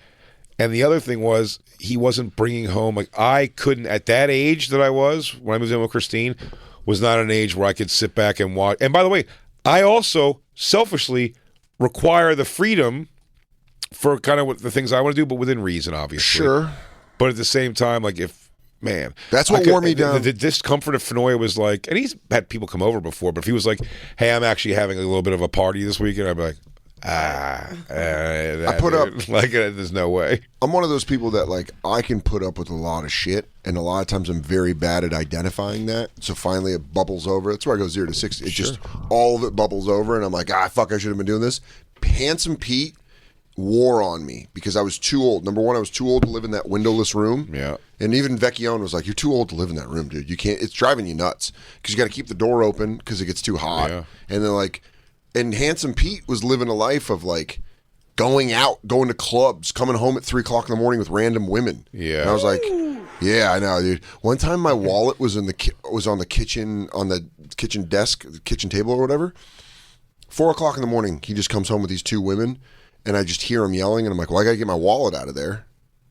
Speaker 2: And the other thing was he wasn't bringing home, like I couldn't, at that age that I was, when I moved in with Christine, was not an age where I could sit back and watch. And by the way, I also selfishly require the freedom for kind of what the things I want to do, but within reason, obviously.
Speaker 3: Sure.
Speaker 2: But at the same time, like man.
Speaker 3: That's what wore me down.
Speaker 2: The discomfort of Fenoy was like, and he's had people come over before, but if he was like, hey, I'm actually having a little bit of a party this weekend, I'd be like, I
Speaker 3: put up
Speaker 2: like there's no way.
Speaker 3: I'm one of those people that like I can put up with a lot of shit, and a lot of times I'm very bad at identifying that. So finally it bubbles over. That's where I go 0 to 60. It just all of it bubbles over, and I'm like, fuck, I should have been doing this. Handsome Pete wore on me because I was too old. Number one, I was too old to live in that windowless room.
Speaker 2: Yeah.
Speaker 3: And even Vecchione was like, you're too old to live in that room, dude. You can't. It's driving you nuts because you got to keep the door open because it gets too hot.
Speaker 2: Yeah.
Speaker 3: And then like. And Handsome Pete was living a life of like going out, going to clubs, coming home at 3 o'clock in the morning with random women.
Speaker 2: Yeah,
Speaker 3: and I was like, yeah, I know, dude. One time my wallet was on the kitchen desk, the kitchen table or whatever. 4 o'clock in the morning, he just comes home with these 2 women, and I just hear him yelling, and I'm like, well, I gotta get my wallet out of there.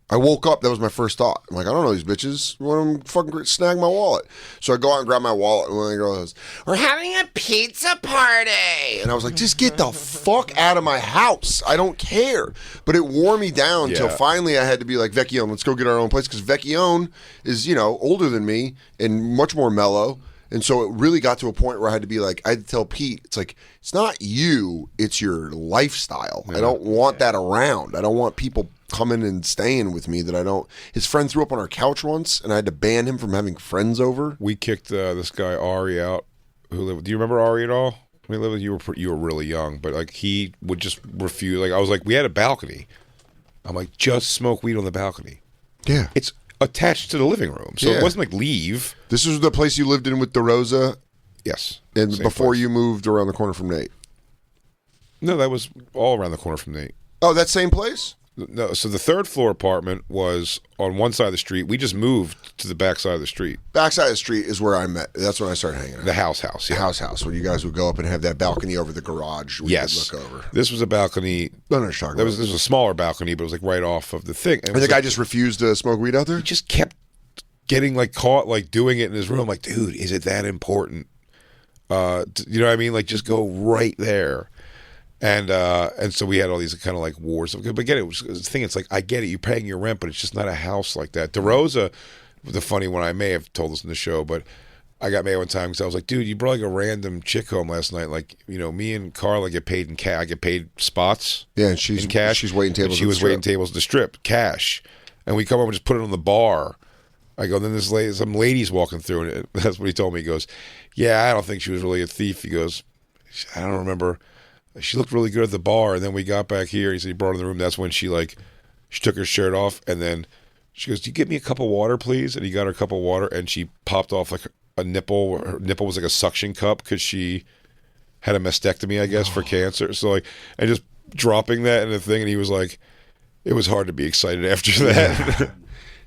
Speaker 3: I woke up. That was my first thought. I'm like, I don't know these bitches. Why don't fucking snag my wallet? So I go out and grab my wallet, and one of the girls goes, we're having a pizza party. And I was like, just get the fuck out of my house. I don't care. But it wore me down until finally I had to be like, Vecchione, let's go get our own place. Because Vecchione is, older than me and much more mellow. And so it really got to a point where I had to be like, I had to tell Pete, it's like, it's not you, it's your lifestyle. I don't want that around. I don't want people coming and staying with me that I don't. His friend threw up on our couch once, and I had to ban him from having friends over.
Speaker 2: We kicked this guy Ari out. Who lived? Do you remember Ari at all? I mean, you were really young, but like he would just refuse. Like I was like, we had a balcony. I'm like, just smoke weed on the balcony.
Speaker 3: Yeah,
Speaker 2: it's attached to the living room, so it wasn't like leave.
Speaker 3: This was the place you lived in with DeRosa.
Speaker 2: Yes,
Speaker 3: and before you moved around the corner from Nate.
Speaker 2: No, that was all around the corner from Nate.
Speaker 3: Oh, that same place?
Speaker 2: No, so the 3rd floor apartment was on one side of the street. We just moved to the back side of the street.
Speaker 3: Back side of the street is where I met. That's when I started hanging out.
Speaker 2: The house.
Speaker 3: The house, where you guys would go up and have that balcony over the garage where you could look over.
Speaker 2: This was a balcony.
Speaker 3: This
Speaker 2: was a smaller balcony, but it was like right off of the thing.
Speaker 3: And the guy just refused to smoke weed out there?
Speaker 2: He just kept getting like caught like doing it in his room. Like, dude, is it that important? You know what I mean? Like, just go right there. And so we had all these kind of like wars. But again, it was the thing. It's like, I get it. You're paying your rent, but it's just not a house like that. DeRosa, the funny one, I may have told this in the show, but I got mad one time because I was like, dude, you brought like a random chick home last night. Like, me and Carla get paid in cash. I get paid spots.
Speaker 3: Yeah, and she's
Speaker 2: in cash.
Speaker 3: She's waiting tables.
Speaker 2: She was waiting tables at the strip, cash. And we come up and just put it on the bar. I go, then this lady, some lady's walking through, and that's what he told me. He goes, yeah, I don't think she was really a thief. He goes, I don't remember. She looked really good at the bar, and then we got back here. He said he brought her in the room. That's when she took her shirt off, and then she goes, "Do you get me a cup of water, please?" And he got her a cup of water, and she popped off like a nipple. Her nipple was like a suction cup because she had a mastectomy, I guess, for cancer. So and just dropping that in the thing, and he was like, it was hard to be excited after that.
Speaker 3: Yeah.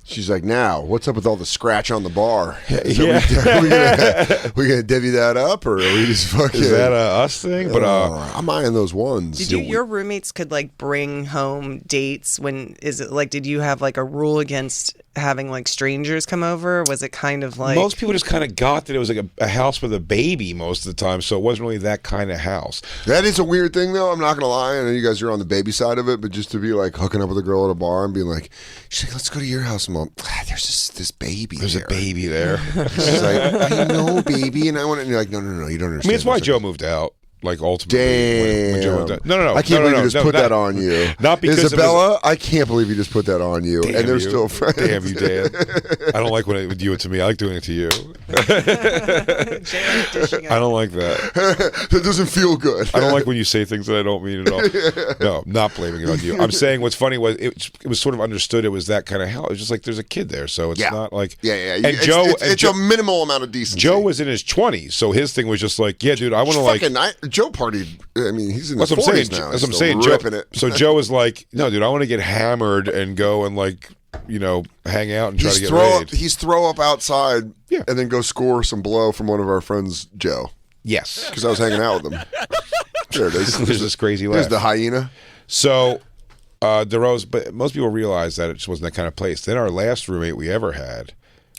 Speaker 3: She's like, now, what's up with all the scratch on the bar? We gonna divvy that up, or are we just fucking?
Speaker 2: Is that a us thing? But
Speaker 3: I'm eyeing those ones.
Speaker 8: Did your roommates could like bring home dates? Did you have like a rule against having like strangers come over? Was it kind of like
Speaker 2: most people just kind of got that it was like a house with a baby most of the time, so it wasn't really that kind of house.
Speaker 3: That is a weird thing, though. I'm not gonna lie. I know you guys are on the baby side of it, but just to be like hooking up with a girl at a bar and being like, she's like, let's go to your house, Mom. There's this baby.
Speaker 2: There's a baby there.
Speaker 3: She's like, I know, baby, and I want. And you're like, no, you don't understand.
Speaker 2: I mean, it's why Joe moved out. Like ultimately, when Joe moved out. No.
Speaker 3: I can't believe you just put that on you.
Speaker 2: Not because
Speaker 3: Isabella. I can't believe you just put that on you, and they're still friends.
Speaker 2: Damn you, Dan. I don't like when you do it to me. I like doing it to you. I don't like that.
Speaker 3: That doesn't feel good.
Speaker 2: I don't like when you say things that I don't mean at all. No, not blaming it on you. I'm saying what's funny was it was sort of understood it was that kind of hell. It was just like there's a kid there, so it's not like
Speaker 3: And
Speaker 2: it's
Speaker 3: a minimal amount of decency.
Speaker 2: Joe was in his 20s, so his thing was just like, yeah, dude, I want to like.
Speaker 3: Joe partied. I mean, he's in his
Speaker 2: That's
Speaker 3: 40s now.
Speaker 2: That's what I'm saying. Joe, so Joe was like, no, dude, I want to get hammered and go and like, hang out and try to get laid.
Speaker 3: He's throw up outside and then go score some blow from one of our friends, Joe.
Speaker 2: Yes.
Speaker 3: Because I was hanging out with him. There it is.
Speaker 2: There's this crazy laugh.
Speaker 3: There's the hyena.
Speaker 2: So DeRose, but most people realize that it just wasn't that kind of place. Then our last roommate we ever had,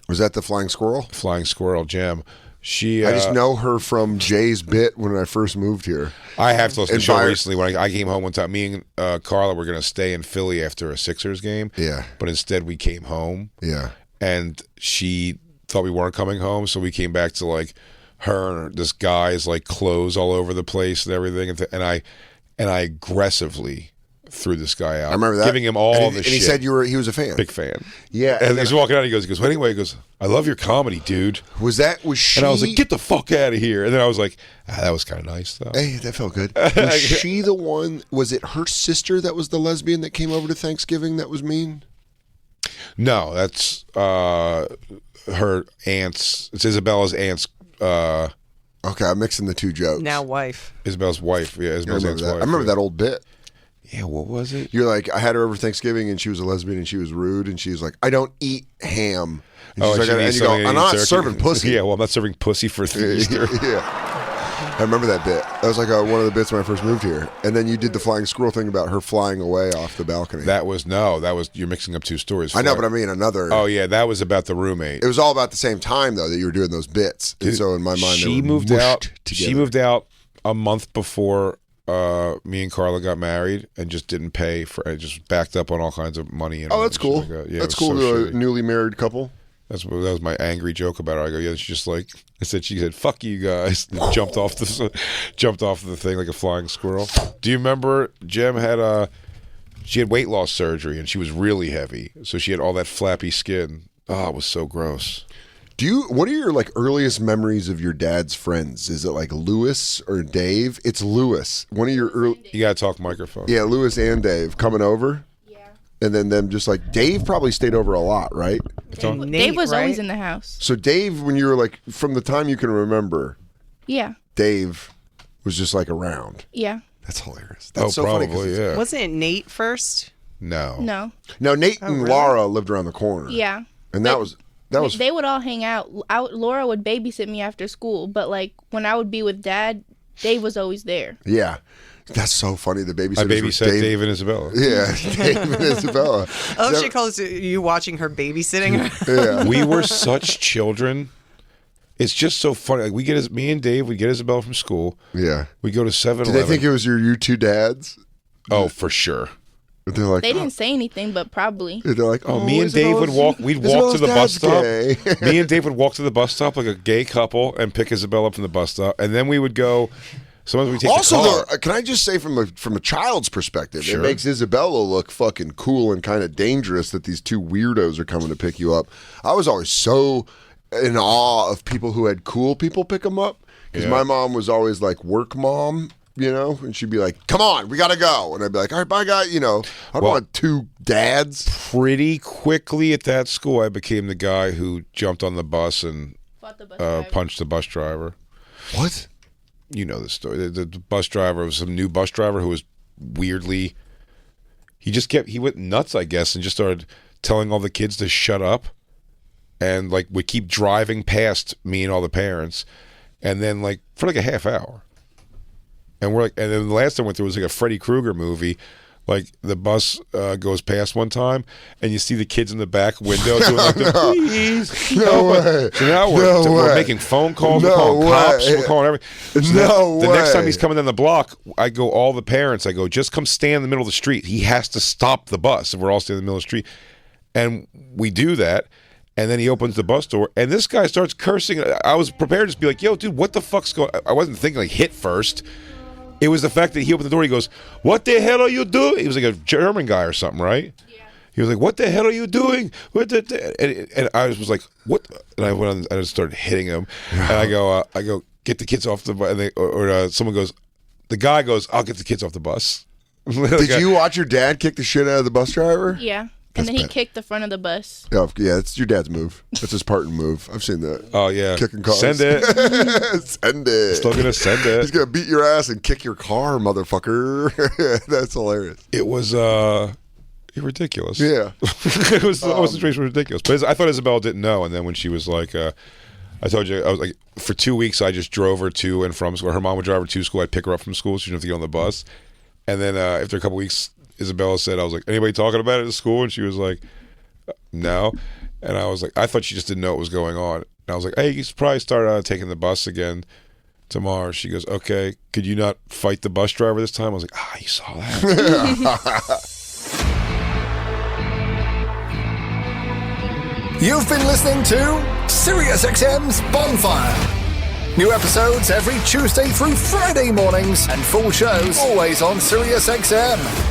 Speaker 3: Was that the Flying Squirrel?
Speaker 2: Flying Squirrel Jim. She,
Speaker 3: I just know her from Jay's bit when I first moved here.
Speaker 2: I have to listen to the show
Speaker 3: Fire-
Speaker 2: recently. When I came home one time, me and Carla were going to stay in Philly after a Sixers game.
Speaker 3: Yeah.
Speaker 2: But instead we came home.
Speaker 3: Yeah.
Speaker 2: And she thought we weren't coming home, so we came back to like her and this guy's like clothes all over the place and everything. And I aggressively threw this guy out.
Speaker 3: I remember that.
Speaker 2: Giving him all
Speaker 3: and
Speaker 2: the
Speaker 3: he,
Speaker 2: shit.
Speaker 3: And he said he was a fan.
Speaker 2: Big fan.
Speaker 3: Yeah.
Speaker 2: And he's walking out. He goes, well, anyway, he goes, I love your comedy, dude.
Speaker 3: Was she?
Speaker 2: And I was like, get the fuck out of here. And then I was like, that was kind of nice, though.
Speaker 3: Hey, that felt good. Was she the one? Was it her sister that was the lesbian that came over to Thanksgiving that was mean?
Speaker 2: No, that's her aunt's. It's Isabella's aunt's.
Speaker 3: Okay, I'm mixing the two jokes.
Speaker 8: Now wife.
Speaker 2: Isabella's wife. Yeah,
Speaker 3: I
Speaker 2: Isabella's
Speaker 3: remember
Speaker 2: aunt's
Speaker 3: that.
Speaker 2: wife.
Speaker 3: I remember that old bit.
Speaker 2: Yeah, what was it?
Speaker 3: You're like, I had her over Thanksgiving and she was a lesbian and she was rude and she was like, I don't eat ham. And she's like, and you go, I'm not serving pussy.
Speaker 2: Yeah, well, I'm not serving pussy for Easter.
Speaker 3: Yeah. I remember that bit. That was like one of the bits when I first moved here. And then you did the flying squirrel thing about her flying away off the balcony.
Speaker 2: That was you're mixing up two stories.
Speaker 3: I know, but I mean another.
Speaker 2: Oh yeah, that was about the roommate.
Speaker 3: It was all about the same time though that you were doing those bits. And so in my mind, they
Speaker 2: she
Speaker 3: were
Speaker 2: moved
Speaker 3: mushed
Speaker 2: out.
Speaker 3: together.
Speaker 2: She moved out a month before me and Carla got married, and just didn't pay for. I just backed up on all kinds of money. And
Speaker 3: Oh, that's cool.
Speaker 2: like that. Yeah,
Speaker 3: that's
Speaker 2: it was
Speaker 3: cool
Speaker 2: so
Speaker 3: to a
Speaker 2: shitty.
Speaker 3: newly married couple.
Speaker 2: That was my angry joke about her. I go, yeah, she's just like she said, "Fuck you guys," and jumped off the thing like a flying squirrel. Do you remember Jem had she had weight loss surgery and she was really heavy, so she had all that flappy skin. Oh, it was so gross.
Speaker 3: What are your like earliest memories of your dad's friends? Is it like Lewis or Dave? It's Lewis. One of your early.
Speaker 2: You gotta talk microphone.
Speaker 3: Yeah, Lewis and Dave coming over. And then them just like Dave probably stayed over a lot, right?
Speaker 8: And Nate,
Speaker 9: Dave was
Speaker 8: right?
Speaker 9: always in the house.
Speaker 3: So Dave, when you were like from the time you can remember,
Speaker 9: Yeah.
Speaker 3: Dave was just like around.
Speaker 9: Yeah.
Speaker 3: That's hilarious. That's so
Speaker 2: probably,
Speaker 3: funny. 'Cause
Speaker 2: yeah.
Speaker 8: Wasn't it Nate first?
Speaker 2: No.
Speaker 9: No.
Speaker 3: No, Nate and
Speaker 8: really?
Speaker 3: Laura lived around the corner.
Speaker 9: Yeah.
Speaker 3: And that was
Speaker 9: They would all hang out. Laura would babysit me after school, but like when I would be with Dad, Dave was always there.
Speaker 3: yeah. That's so funny. The babysitters
Speaker 2: I
Speaker 3: were
Speaker 2: babysat Dave and Isabella.
Speaker 3: Yeah, Dave and Isabella.
Speaker 8: Oh,
Speaker 3: So-
Speaker 8: she calls you watching her babysitting her.
Speaker 3: Yeah.
Speaker 2: We were such children. It's just so funny. Like me and Dave, we get Isabella from school.
Speaker 3: Yeah.
Speaker 2: We go to 7-Eleven.
Speaker 3: Did they think it was you two dads?
Speaker 2: Oh, for sure.
Speaker 3: They're like,
Speaker 9: They didn't say anything, but probably.
Speaker 3: They're like,
Speaker 2: Oh, me and Dave would walk. We'd walk to the bus stop. Me and Dave would walk to the bus stop like a gay couple and pick Isabella up from the bus stop, and then we would go. Sometimes we take
Speaker 3: Also,
Speaker 2: the car.
Speaker 3: though, can I just say from a child's perspective,
Speaker 2: Sure.
Speaker 3: it makes Isabella look fucking cool and kind of dangerous that these two weirdos are coming to pick you up. I was always so in awe of people who had cool people pick them up because my mom was always like work mom, you know, and she'd be like, "Come on, we gotta go," and I'd be like, "All right, bye, guy." You know, I don't want two dads.
Speaker 2: Pretty quickly at that school, I became the guy who jumped on the bus and
Speaker 9: Fought the bus driver.
Speaker 2: punched the bus driver.
Speaker 3: What?
Speaker 2: You know the story. The bus driver was some new bus driver who was weirdly. He went nuts, I guess, and just started telling all the kids to shut up, and like would keep driving past me and all the parents, and then like for like a half hour. And we're like, and then the last time I went through was like a Freddy Krueger movie. Like the bus goes past one time, and you see the kids in the back window doing like, "Please,
Speaker 3: No
Speaker 2: help us."
Speaker 3: way.
Speaker 2: So now
Speaker 3: No
Speaker 2: we're
Speaker 3: way.
Speaker 2: making phone calls,
Speaker 3: No
Speaker 2: we're calling cops,
Speaker 3: way.
Speaker 2: we're calling everything. So
Speaker 3: No
Speaker 2: the next time
Speaker 3: way.
Speaker 2: he's coming down the block, I go all the parents. I go, just come stand in the middle of the street. He has to stop the bus, and we're all standing in the middle of the street, and we do that. And then he opens the bus door, and this guy starts cursing. I was prepared to just be like, "Yo, dude, what the fuck's going?" I wasn't thinking like hit first. It was the fact that he opened the door. He goes, "What the hell are you doing?" He was like a German guy or something, right? Yeah. He was like, "What the hell are you doing?" And I was like, "What?" And I went on. I just started hitting him. And I go, "Get the kids off the bus." And someone goes, the guy goes, "I'll get the kids off the bus."
Speaker 3: Did you watch your dad kick the shit out of the bus driver?
Speaker 9: Yeah. And then he kicked the front of the bus.
Speaker 3: Yeah, it's your dad's move. That's his Spartan move. I've seen that.
Speaker 2: Oh yeah,
Speaker 3: Kicking cars.
Speaker 2: Send it.
Speaker 3: Send it.
Speaker 2: Still gonna send it.
Speaker 3: He's gonna beat your ass and kick your car, motherfucker. That's hilarious.
Speaker 2: It was ridiculous.
Speaker 3: Yeah.
Speaker 2: It was the whole situation was ridiculous. But I thought Isabella didn't know, and then when she was like, I told you, I was like, for 2 weeks I just drove her to and from school. Her mom would drive her to school. I'd pick her up from school, so she didn't have to get on the bus. And then after a couple weeks, Isabella said, I was like, anybody talking about it at school? And she was like, no. And I was like, I thought she just didn't know what was going on. And I was like, hey, you should probably start taking the bus again tomorrow. She goes, okay, could you not fight the bus driver this time? I was like, you saw that.
Speaker 10: You've been listening to SiriusXM's Bonfire. New episodes every Tuesday through Friday mornings, and full shows always on SiriusXM.